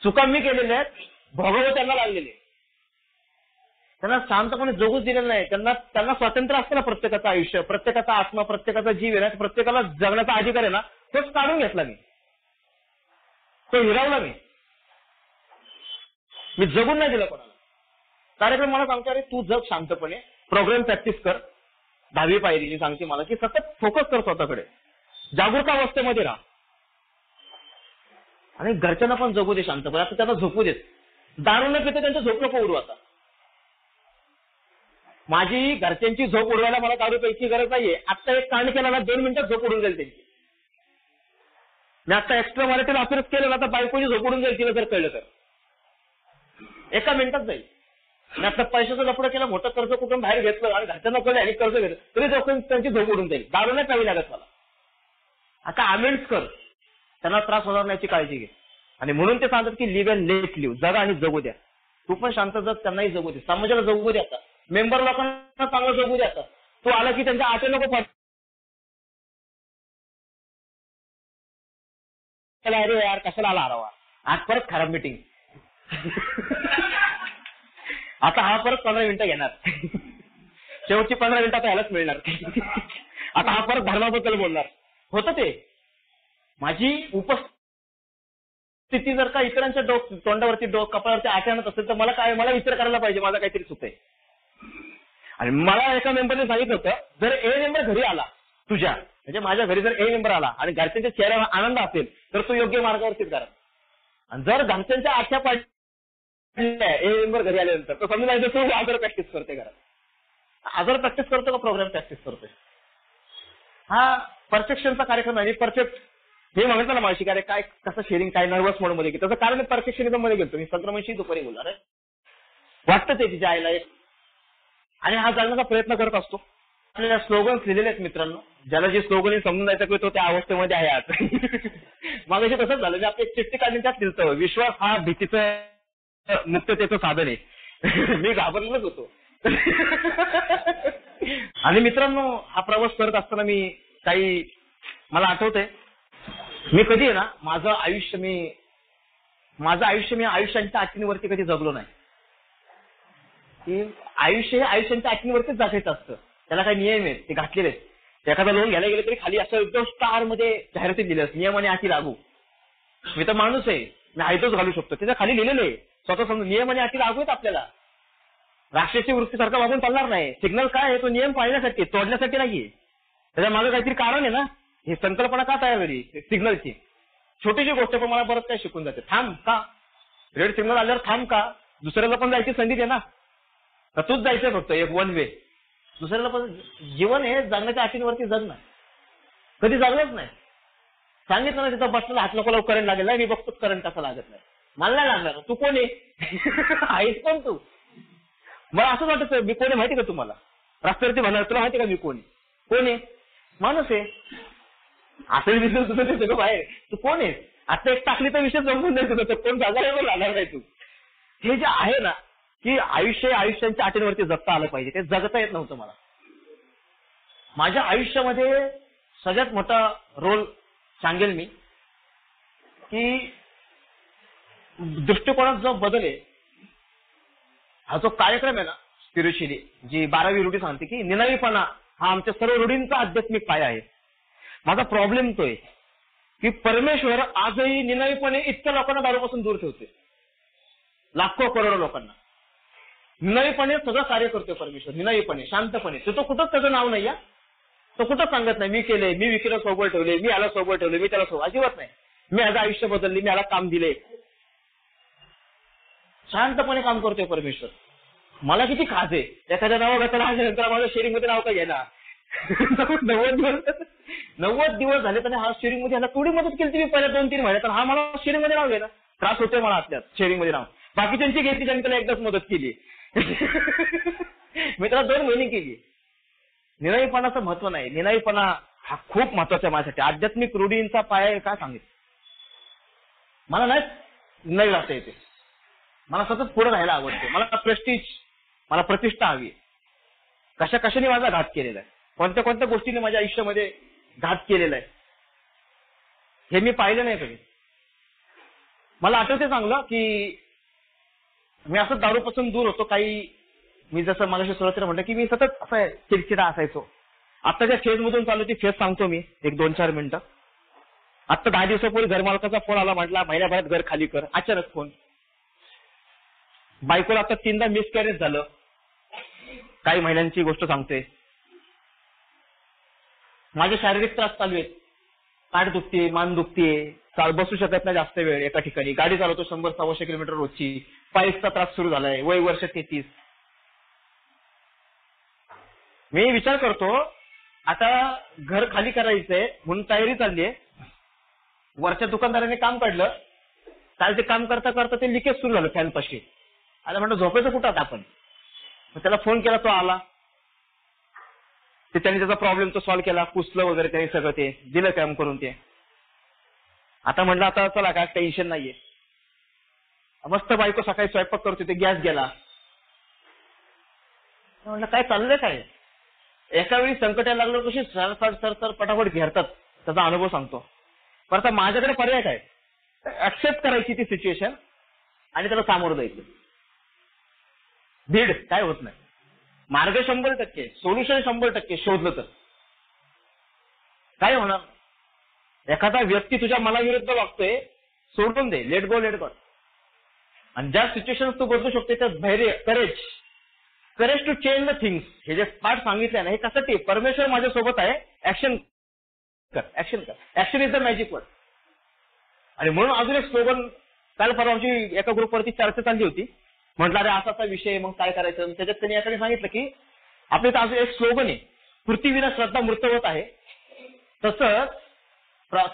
चुका मी केलेल्या आहेत, भोगावं त्यांना लागलेले. त्यांना शांतपणे जगूच दिलेलं नाही. त्यांना स्वातंत्र्य असतं ना, प्रत्येकाचं आयुष्य, प्रत्येकाचा आत्मा, प्रत्येकाचा जीव आहे ना, प्रत्येकाला जगण्याचा अधिकार आहे ना, तोच काढून घेतला मी, तो हिरावला मी जगून नाही दिला कोणाला. कार्यक्रम मला सांगतो अरे तू जग शांतपणे, प्रोग्राम प्रॅक्टिस कर. 10वी पायरी सांगते मला की सतत फोकस कर स्वतःकडे, जागरूक अवस्थेमध्ये राहा आणि घरच्यांना पण जगू दे शांतपणे. आता त्यांना झोपू देत, दारू न पिता त्यांचं झोप नको उडू. आता माझी घरच्यांची झोप उडवायला मला दारू प्यायची गरज नाहीये. आता एक कांड केला ना, 2 मिनिटात झोप उडून जाईल त्यांची. मी आता एक्स्ट्रा मॅरिटल अफेअर्स केलं ना, तर बायकोची झोप उडून जाईल तिला जर कळलं तर, एका मिनिटात जाईल. मी आता पैशाचं लफडं केलं, मोठं कर्ज कुठून बाहेर घेतलं आणि घरच्यांना कळलं आणि कर्ज घेतलं तरी त्यांची झोप उडून जाईल. दारू नाही प्यावी लागत मला. आता अमेंड्स कर, त्यांना त्रास होणार नाही याची काळजी घे. आणि म्हणून ते सांगतात की लिव्ह अँड लेट लिव्ह, जगा आणि जगू द्या. तू पण शांत जग, त्यांनाही जगू दे, समाजाला जगू दे. आता मेंबर लोकांना चांगलं जगू दे. आता तू आला की त्यांच्या आटे नको पड, अरे यार कशाला आला हरावा, आज परत खराब मीटिंग. आता हा परत 15 मिनिटं घेणार, शेवटची 15 मिनिटं आता ह्यालाच मिळणार. आता हा परत धर्माबद्दल बोलणार. होतं ते माझी उपस्थिती जर का इतरांच्या तोंडावरती कपाळावरती आटे आणत असेल तर मला विचार करायला पाहिजे माझा काहीतरी चुकतंय. आणि मला एका मेंबरने सांगितलं होतं, जर ए मेंबर घरी आला तुझ्या, म्हणजे माझ्या घरी जर ए मेंबर आला आणि घरच्यांच्या चेहऱ्यावर आनंद असेल तर तू योग्य मार्गावरतीच करा. आणि जर घरच्यांच्या आठ्या पाडल्या ए मेंबर घरी आल्यानंतर तर समजून जायचं तू अदर प्रॅक्टिस करते घरात. अदर प्रॅक्टिस करतो का प्रोग्राम प्रॅक्टिस करतोय? हा परफेक्शनचा कार्यक्रम आहे. परफेक्ट हे म्हणतो ना मावशी, काय काय कसं शेअरिंग काय नर्वस मोड मध्ये तसं कारण परफेक्शनिझम मध्ये गेलो मी. संक्रमणशी दुपारी बोलणार आहे, वाटतं ते तिच्या आईला एक. आणि हा जाणण्याचा प्रयत्न करत असतो. आपल्याला स्लोगन्स लिहिलेले आहेत मित्रांनो, ज्याला जे स्लोगन समजून जायचं की तो त्या अवस्थेमध्ये आहे आज. मागाशी तसंच झालं, मी आपली एक चिठ्ठी काढली त्यात लिहिलं, विश्वास हा भीतीचं मुक्ततेचं साधन आहे. मी घाबरलेलोच होतो. आणि मित्रांनो हा प्रवास करत असताना मला आठवतंय, मी कधी आहे ना माझं आयुष्य मी आयुष्यांच्या आठवणीवरती कधी जगलो नाही. की आयुष्य हे आयुष्यांच्या आठवणीवरतीच जगायचं असतं. त्याला काही नियम आहेत, ते घातलेले आहेत. एखादा लोन घ्यायला गेले तरी खाली असं एकदम स्टार मध्ये जाहिरातीत दिलं नियम आणि अटी लागू. मी तर माणूस आहे, मी आयतोच घालू शकतो, त्याच्या खाली लिहिलेलं आहे स्वतः समजून नियम आणि अटी लागू आहेत आपल्याला. राष्ट्रीय वृत्तीसारखं वागून चालणार नाही. सिग्नल काय आहे, तो नियम पाळण्यासाठी, तोडण्यासाठी नाहीये. त्याच्या मागे काहीतरी कारण आहे ना. ही संकल्पना का तयार झाली सिग्नलची? छोटीशी गोष्ट पण मला बरंच काय शिकून जाते. थांब का, रेड सिग्नल आल्यावर थांब का, दुसऱ्याला पण जायची संधी दे ना. तर तूच जायचंय फक्त एक वन वे, दुसऱ्याला पण. जीवन हे जगण्याच्या आठवणीवरती जगणं, कधी जगलंच नाही. सांगितलं ना तिथं बसला हात नको लावू करंट लागेल. नाही मी बघतोच करंट कसा लागत नाही. मला नाही लागणार. तू कोण आहे? आहेस कोण तू? मला असंच वाटत मी कोण आहे माहिती का तुम्हाला? रस्त्यावरती म्हणणार तुला माहिती का मी कोण आहे? कोण आहे? माणूस आहे. असेल विषय तुझं ते सगळं बाहेर. तू कोण आहे? आता एक टाकली तर विषय जमून नाही तुझं. कोण जागा लागणार नाही तू. हे जे आहे ना की आयुष्यांच्या अटींवरती जगता आलं पाहिजे, ते जगता येत नव्हतं मला. माझ्या आयुष्यामध्ये सगळ्यात मोठा रोल सांगेल मी की दृष्टिकोनात जो बदल आहे, हा जो कार्यक्रम आहे ना स्पिरिच्युअली, जी 12वी रूढी सांगते की निनावीपणा हा आमच्या सर्व रूढींचा आध्यात्मिक पाया आहे. माझा प्रॉब्लेम तो आहे की परमेश्वर आजही निनावीपणे इतक्या लोकांना दारूपासून दूर ठेवते. लाखो करोडो लोकांना निनावीपणे सगळं कार्य करतोय परमेश्वर. निनावीपणे, शांतपणे. तो कुठंच त्याचं नाव नाही या. तो कुठंच सांगत नाही मी केले, मी विकीला सोबत ठेवले, मी याला सोबत ठेवले, मी त्याला सोबत. अजिबात नाही. मी याचं आयुष्य बदलले, मी याला काम दिले. शांतपणे काम करतोय परमेश्वर. मला किती खास आहे. एखाद्या नावागताला आल्यानंतर माझ्या शेअरिंग मध्ये नाव काय येणार? 90 दिवस झाले तर हा शेअरिंग मध्ये ह्याला थोडी मदत केली मी पहिल्या 2-3 महिन्यात. हा मला शेअरिंग मध्ये नाव घ्यायला त्रास होतोय मला आतल्यात. शेअरिंग मध्ये नाव बाकीच्यांची घेतली, त्यांनी त्याला एकदाच मदत केली. मी त्याला 2 महिने केली. निनावीपणाचं महत्व नाही. निनावीपणा हा खूप महत्वाचा आहे माझ्यासाठी. आध्यात्मिक रूढींचा पाया काय सांगितलं. मला नाही नाही राहता येते. मला सतत पुढे राहायला आवडते. मला प्रेस्टिज, मला प्रतिष्ठा हवी. कशा कशाने माझा घात केलेला आहे, कोणत्या कोणत्या गोष्टीने माझ्या आयुष्यामध्ये घात केलेला आहे, हे मी पाहिलं नाही कधी. मला आठवते चांगलं की मी असं दारूपासून दूर होतो. काही मी जसं माझ्याशी सुरुवातीला म्हटलं की मी सतत असं चिडचिडा असायचो. आत्ताच्या फेजमधून चालू ती फेज सांगतो मी एक 2-4 मिनिटं. आत्ता 10 दिवसापूर्वी घरमालकाचा फोन आला. म्हटला महिन्याभरात घर खाली कर. अचानक फोन. बायकोला आता 3दा मिसकॅरेज झालं. काही महिन्यांची गोष्ट सांगते. माझे शारीरिक त्रास चालू आहेत. पाठ दुखते, मान दुखते, बसू शकत नाही जास्त वेळ एका ठिकाणी. गाडी चालवतो 100-125 किलोमीटर रोजची. पायचा त्रास सुरू झालाय. वय वर्ष 33. मी विचार करतो आता घर खाली करायचंय म्हणून तयारी चालली आहे. वरच्या दुकानदाराने काम काढलं. काल ते काम करता करता ते लिकेज सुरू झालं फॅन पाशी. आता म्हणतो झोपायचं कुठं आता आपण. मग त्याला फोन केला, तो आला. ते त्यांनी त्याचा प्रॉब्लेम तो सॉल्व्ह केला. पुसलं वगैरे त्यांनी सगळं, ते दिलं काम करून. ते आता म्हटलं आता चला काय टेन्शन नाहीये. मस्त बायको सकाळी स्वयंपाक करतो, ते गॅस गेला. म्हटलं काय चाललंय काय. एका वेळी संकट यायला लागलं कशी सर पटापट घेरतात. त्याचा अनुभव सांगतो. पण आता माझ्याकडे पर्याय काय, ऍक्सेप्ट करायची ती सिच्युएशन आणि त्याला सामोरं जायचं. भीड काय होत नाही. मार्ग 100%, सोल्युशन 100% शोधलं तर काय होणार. एखादा व्यक्ती तुझ्या मनाविरुद्ध वागतोय, सोडून दे. Let go, let go. आणि ज्या सिच्युएशन तू बदलू शकते त्यात धैर्य, courage to change the things. हे जे पाठ सांगितलंय ना, हे कशासाठी. परमेश्वर माझ्यासोबत आहे. ऍक्शन कर, ऍक्शन कर. Action is the magic word. आणि म्हणून अजून एक स्लोगन काल परवा आमची एका ग्रुपवरती चर्चा चालली होती. म्हटलं अरे असा विषय, मग काय करायचं. त्याच्यात त्यांनी याकडे सांगितलं की आपल्या इथं अजून एक स्लोगन आहे, पृथ्वीविना श्रद्धा मृतवत आहे. तसंच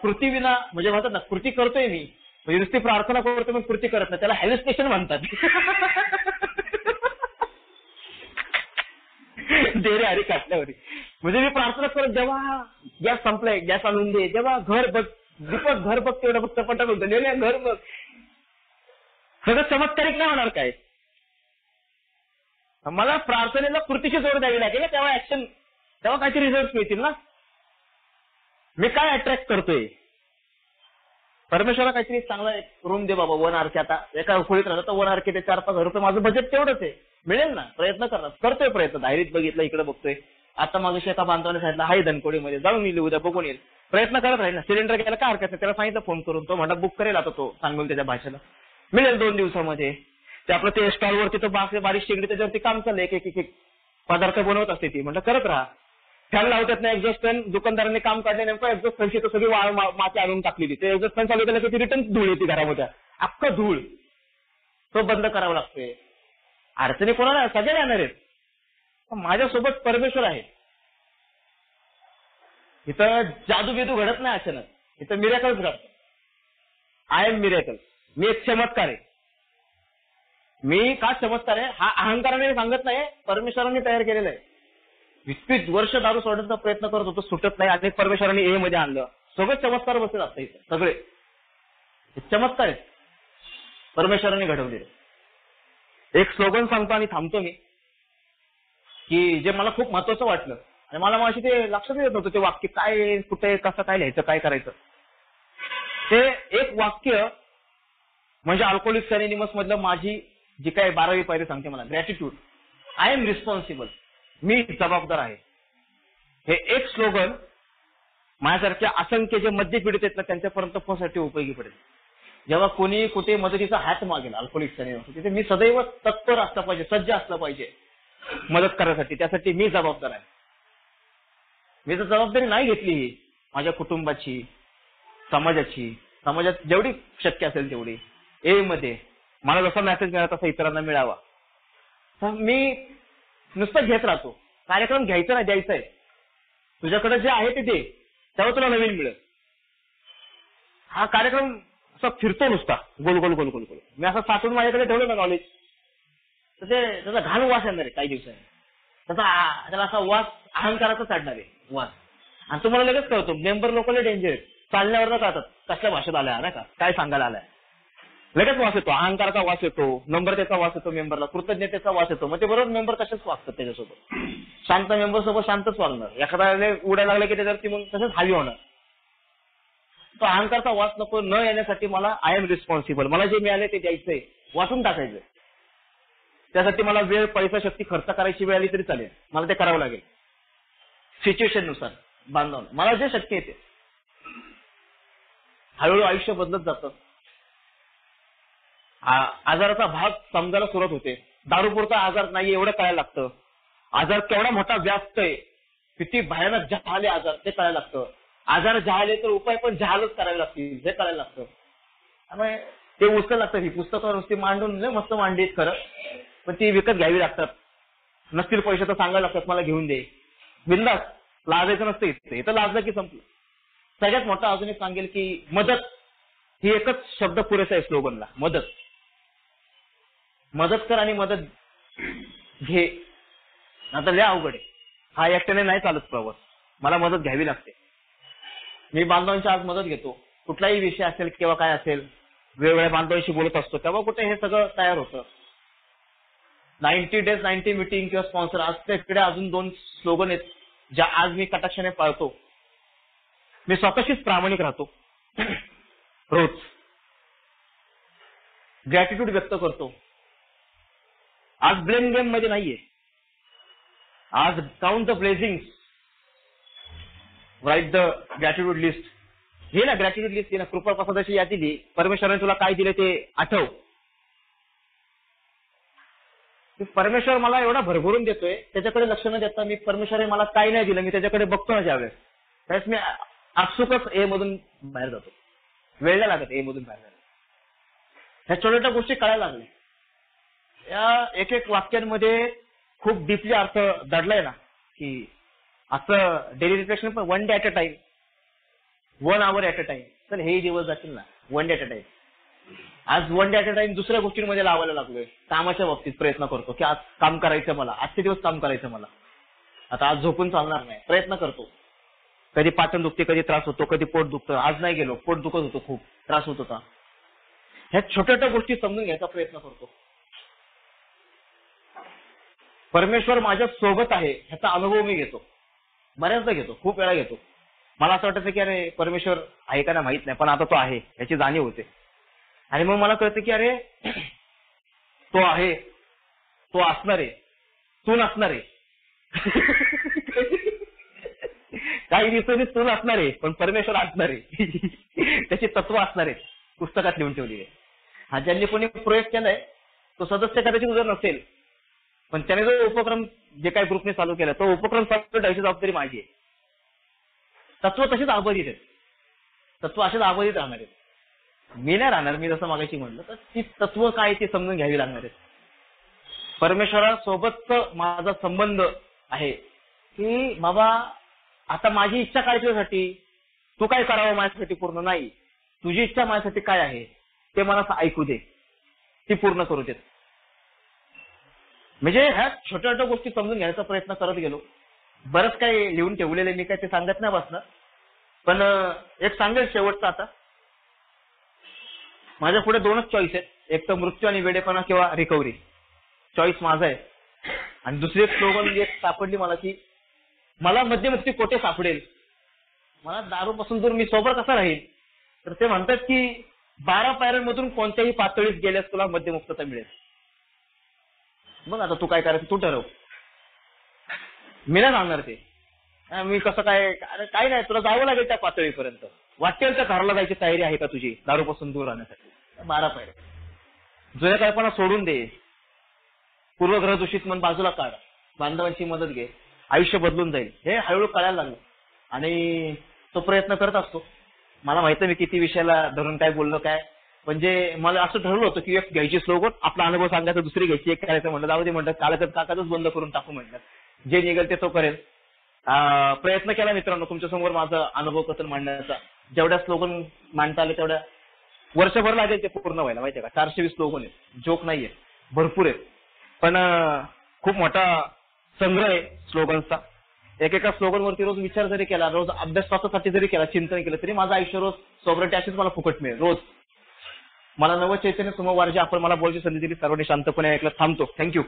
कृतीविना म्हणजे म्हणतात ना, कृती करतोय मी म्हणजे नुसती प्रार्थना करतोय मग कृती करत नाही, त्याला हॅल्युसिनेशन म्हणतात. देरे हरी काटल्यावरी. म्हणजे मी प्रार्थना करत जेव्हा गॅस संपलाय, गॅस आणून दे, जेव्हा घर बघ दीपक, घर बघ तेवढं फक्त पटा बघ, घर बघ. सगळं चमत्कारिक नाही होणार काय. मला प्रार्थनेला कृतीची जोड द्यावी लागेल, तेव्हा ऍक्शन, तेव्हा काहीतरी रिझल्ट मिळतील ना. मी काय अट्रॅक्ट करतोय. परमेश्वरा काहीतरी चांगला रूम दे बाबा, 1 RK. आता एका खोलीत राहतो तर 1 RK ते 4-5 हजार रुपये माझं बजेट तेवढंच आहे. मिळेल ना. प्रयत्न करणार, करतोय प्रयत्न. डायरीत बघितलं, इकडे बघतोय. आता माझ्या एका बांधवाने सांगितलं हाय धनकोडीमध्ये जाऊन येईल, उद्या बघून येईल. प्रयत्न करत राहील ना. सिलेंडर घ्यायला काय हरकत नाही. त्याला सांगितलं फोन करून, तो म्हणा बुक करेल. आता तो सांगून त्याच्या भाषेला मिळेल 2 दिवसामध्ये. ते आपलं ते स्टॉलवरती तो बारीक शेगडी त्याच्यावरती काम चाललंय. एक पदार्थ बनवत असते ती. म्हटलं करत राहा. फॅन लावतात ना एक्झॉस्ट फॅन. दुकानदारांनी काम काढले नेमकं एक्झॉस्ट फॅनची तर सगळी माती आणून टाकलेली. ते एक्झॉस्ट फॅन चालू केलं की रिटर्न धूळ येते घरामध्ये. अख्खं धूळ. तो बंद करावा लागतोय. अडचणी कोणाला सगळे येणार आहेत. माझ्यासोबत परमेश्वर आहे. इथं जादू बिदू घडत नाही अचानक. इथं मिरेकल्स घडतं. I am miracle. मी एक चमत्कार आहे. मी का चमत्कार आहे हा अहंकाराने सांगत नाही, परमेश्वरांनी तयार केलेलं आहे. 20 वर्ष दारू सोडण्याचा प्रयत्न करत होतो, सुटत नाही, आणि परमेश्वरांनी ए मध्ये आणलं. सगळे चमत्कार बसले असतात इथं, सगळे चमत्कार आहेत परमेश्वरांनी घडवलेले. एक स्लोगन सांगतो आणि थांबतो मी, की जे मला खूप महत्वाचं वाटलं आणि मला माशी ते लक्षात येत नव्हतं ते वाक्य काय, कुठे, कसं, काय लिहायचं, काय करायचं. ते एक वाक्य म्हणजे अल्कोहोलिक्स अनोनिमस मधलं माझी जी काय 12वी पायरी सांगते मला, ग्रॅटिट्यूड. I am responsible. मी जबाबदार आहे. हे एक स्लोगन माझ्यासारख्या असंख्य जे मद्य पीडित आहेत ना त्यांच्यापर्यंत पोहोचण्यासाठी उपयोगी पडेल. जेव्हा कोणी कुठे मदतीचा हात मागेल अल्कोहोलिक्स अनोनिमस, तिथे मी सदैव तत्पर असलं पाहिजे, सज्ज असलं पाहिजे मदत करण्यासाठी. त्यासाठी मी जबाबदार आहे. मी जर जबाबदारी नाही घेतली माझ्या कुटुंबाची, समाजात जेवढी शक्य असेल तेवढी, ए मध्ये मला जसा मेसेज मिळाला तसा इतरांना मिळावा, तर मी नुसतं घेत राहतो. कार्यक्रम घ्यायचा नाही, द्यायचा आहे. तुझ्याकडे जे आहे ते दे, तेव्हा तुला नवीन मिळेल. हा कार्यक्रम असा फिरतो नुसता गोल गोल गोल गोल गोल. मी असं साठवून माझ्याकडे ठेवलं ना नॉलेज, तर ते त्याचा घाण वास येणार आहे काही दिवसांनी. त्याला असा वास अहंकाराचा चढणार आहे वास. आणि तुम्हाला लगेच कळतो मेंबर लोकल डेंजर आहेत. चालण्यावर कळतात कसल्या भाषेत आल्या नाही का, काय सांगायला आलाय. लगेच वास येतो, अहंकाराचा वास येतो, नम्रतेचा वास येतो मेंबरला, कृतज्ञतेचा वास येतो. मग ते बरोबर मेंबर तसेच वागतात त्याच्यासोबत. शांत मेंबर सोबत शांतच वागणार. एखाद्याला उडायला लागलं की त्याच्यावरती मग तसंच हावी होणार. तो अहंकारचा वास नको न येण्यासाठी मला आय एम रिस्पॉन्सिबल. मला जे मिळाले ते द्यायचंय, वाटून टाकायचंय. त्यासाठी मला वेळ, पैसा, शक्ती खर्च करायची वेळ आली तरी चालेल, मला ते करावं लागेल सिच्युएशन नुसार बांधून. मला जे शक्य आहे ते. हळूहळू आयुष्य बदलत जातं. आजाराचा भाग समजायला सुरुवात होते. दारूपुरता आजार नाही एवढं कळायला लागतं. आजार केवढा मोठा व्याप्त आहे, किती भयानक जहाले आजार ते कळायला लागतं. आजार जहाले तर उपाय पण जहालच करावे लागतील हे कळायला लागतं. त्यामुळे ते उचलायला लागतं. ही पुस्तकं नुसती मांडून मस्त मांडीत खरं, पण ती विकत घ्यावी लागतात. नसतील पैसे तर सांगायला लागतात मला घेऊन दे. बिंदास, लाजायचं नसतं इथे. इथं लाजलं की संपलं. सगळ्यात मोठा अजून एक सांगेल की मदत ही एकच शब्द पुरेसा आहे स्लोगनला. मदत कर आणि मदत घे. आता लय अवघड आहे. हा एकट्याने नाही चालत प्रवास, मला मदत घ्यावी लागते. मी बांधवांची आज मदत घेतो. कुठलाही विषय असेल किंवा काय असेल, वेगवेगळ्या बांधवांशी बोलत असतो, तेव्हा कुठे हे सगळं तयार होतं. 90 days 90 मीटिंग किंवा स्पॉन्सर. आज त्याकडे अजून 2 स्लोगन आहेत ज्या आज मी कटाक्षाने पाळतो. मी स्वतःशीच प्रामाणिक राहतो. रोज ग्रॅटिट्यूड व्यक्त करतो. आज ब्लेम गेम मध्ये नाहीये. आज count the blessings, write the gratitude list. हे ना ग्रॅटिट्यूड लिस्ट, ना कृपा प्रसादाची यादी लिही. परमेश्वराने तुला काय दिले ते आठव. परमेश्वर मला एवढा भरभरून देतोय, त्याच्याकडे लक्ष न देता मी परमेश्वराने मला काय नाही दिलं मी त्याच्याकडे बघतो ना ज्यावेळेस, त्यावेळेस मी आपसुकच ए मधून बाहेर जातो. वेळ नाही लागत ए मधून बाहेर जायला. ह्या छोट्या गोष्टी कळायला लागल्या. या एक एक वाक्यांमध्ये खूप डीपली अर्थ दडलाय ना, की असं डेली रिफ्लेक्शन पण 1 day at a time, 1 hour at a time. तर हे दिवस जातील ना 1 day at a time. आज 1 day at a time दुसऱ्या गोष्टींमध्ये लावायला लागलोय. कामाच्या बाबतीत प्रयत्न करतो की आज काम करायचं मला, आजचे दिवस काम करायचं मला. आता आज झोपून चालणार नाही, प्रयत्न करतो. कधी पाचन दुखते, कधी त्रास होतो, कधी पोट दुखतं. आज नाही गेलो, पोट दुखत होतो, खूप त्रास होत होता. ह्या छोट्या गोष्टी समजून घ्यायचा प्रयत्न करतो. परमेश्वर माझ्या सोबत आहे ह्याचा अनुभव मी घेतो. बऱ्याचदा घेतो, खूप वेळा घेतो. मला असं वाटतं की अरे परमेश्वर आहे का नाही माहित नाही, पण आता तो आहे याची जाणीव होते. आणि मग मला कळतं की अरे तो आहे, तो असणार आहे, तू नसणार आहे. काही दिवसांनी तू नसणार आहे, पण परमेश्वर असणार आहे. त्याची तत्व असणार आहे, पुस्तकात लिहून ठेवली आहे. हा ज्यांनी कोणी प्रयोग केलाय तो सदस्य कदाचित उजर नसेल, पण त्याने जो उपक्रम जे काही ग्रुपने चालू केला तो उपक्रम चालू ठेवायची जबाबदारी माझी आहे. तत्व तशीच अबाधित आहेत, तत्व असेच अबाधित राहणार आहेत. मी नाही राहणार. मी जसं मागायची म्हणलं तर ती तत्व काय ती समजून घ्यावी लागणार आहेत. परमेश्वरासोबतच माझा संबंध आहे की बाबा आता माझी इच्छा काय तुझ्यासाठी, तू काय करावं माझ्यासाठी पूर्ण नाही, तुझी इच्छा माझ्यासाठी काय आहे ते मला ऐकू दे, ती पूर्ण करू देत. म्हणजे ह्या छोट्या छोट्या गोष्टी समजून घ्यायचा प्रयत्न करत गेलो. बरंच काही लिहून ठेवलेले मी काय ते सांगत नाही बसणार, पण एक सांगेल शेवटचं आता. माझ्या पुढे दोनच चॉईस आहेत, एक तर मृत्यू आणि वेडेपणा किंवा रिकव्हरी. चॉईस माझा आहे. आणि दुसरी एक स्लोगन एक सापडली मला की मला मध्यमुक्ती कोठे सापडेल, मला दारूपासून जर मी सोबर कसा राहील, तर ते म्हणतात की 12 पायऱ्यांमधून कोणत्याही पातळीत गेल्यास तुला मध्यमुक्तता मिळेल. मग आता तू काय करायचं तू ठरव, मी नाही सांगणार ते. मी कसं काय, अरे काय नाही, तुला जावं लागेल त्या पातळीपर्यंत. वाटेल तर घराला जायची तयारी आहे का तुझी दारूपासून दूर राहण्यासाठी. 12 पायऱ्या. जुन्या कल्पना सोडून दे, पूर्वग्रह दूषित मन बाजूला काढ, बांधवांची मदत घे, आयुष्य बदलून जाईल. हे हळूहळू कळायला लागलं आणि तो प्रयत्न करत असतो. मला माहिती मी किती विषयाला धरून काय बोललो काय, म्हणजे मला असं ठरवलं होतं की एक घ्यायची स्लोगन, आपला अनुभव सांगायचा, दुसरी घ्यायची, एक करायचं म्हणलं जाऊ दे, म्हणतात कालच काकाच बंद करून टाकू म्हणलं, जे निघेल ते तो करेल. प्रयत्न केला मित्रांनो तुमच्या समोर माझा अनुभव कथन मांडण्याचा. जेवढ्या स्लोगन मांडता आले तेवढ्या वर्षभर लागेल ते पूर्ण व्हायला, माहितीये का. 420 स्लोगन आहेत, जोक नाहीये, भरपूर आहेत. पण खूप मोठा संग्रह आहे स्लोगन्सचा. एकेका स्लोगन वरती रोज विचार जरी केला, रोज अभ्यास स्वतःसाठी जरी केला, चिंतन केलं, तरी माझं आयुष्य रोज सोबरटी अशीच मला फुकट मिळेल. रोज मला नवं चैतन्य समोर जे आपण मला बोलायची संधी दिली, सर्वांनी शांतपणे ऐकलं. थांबतो. थँक्यू.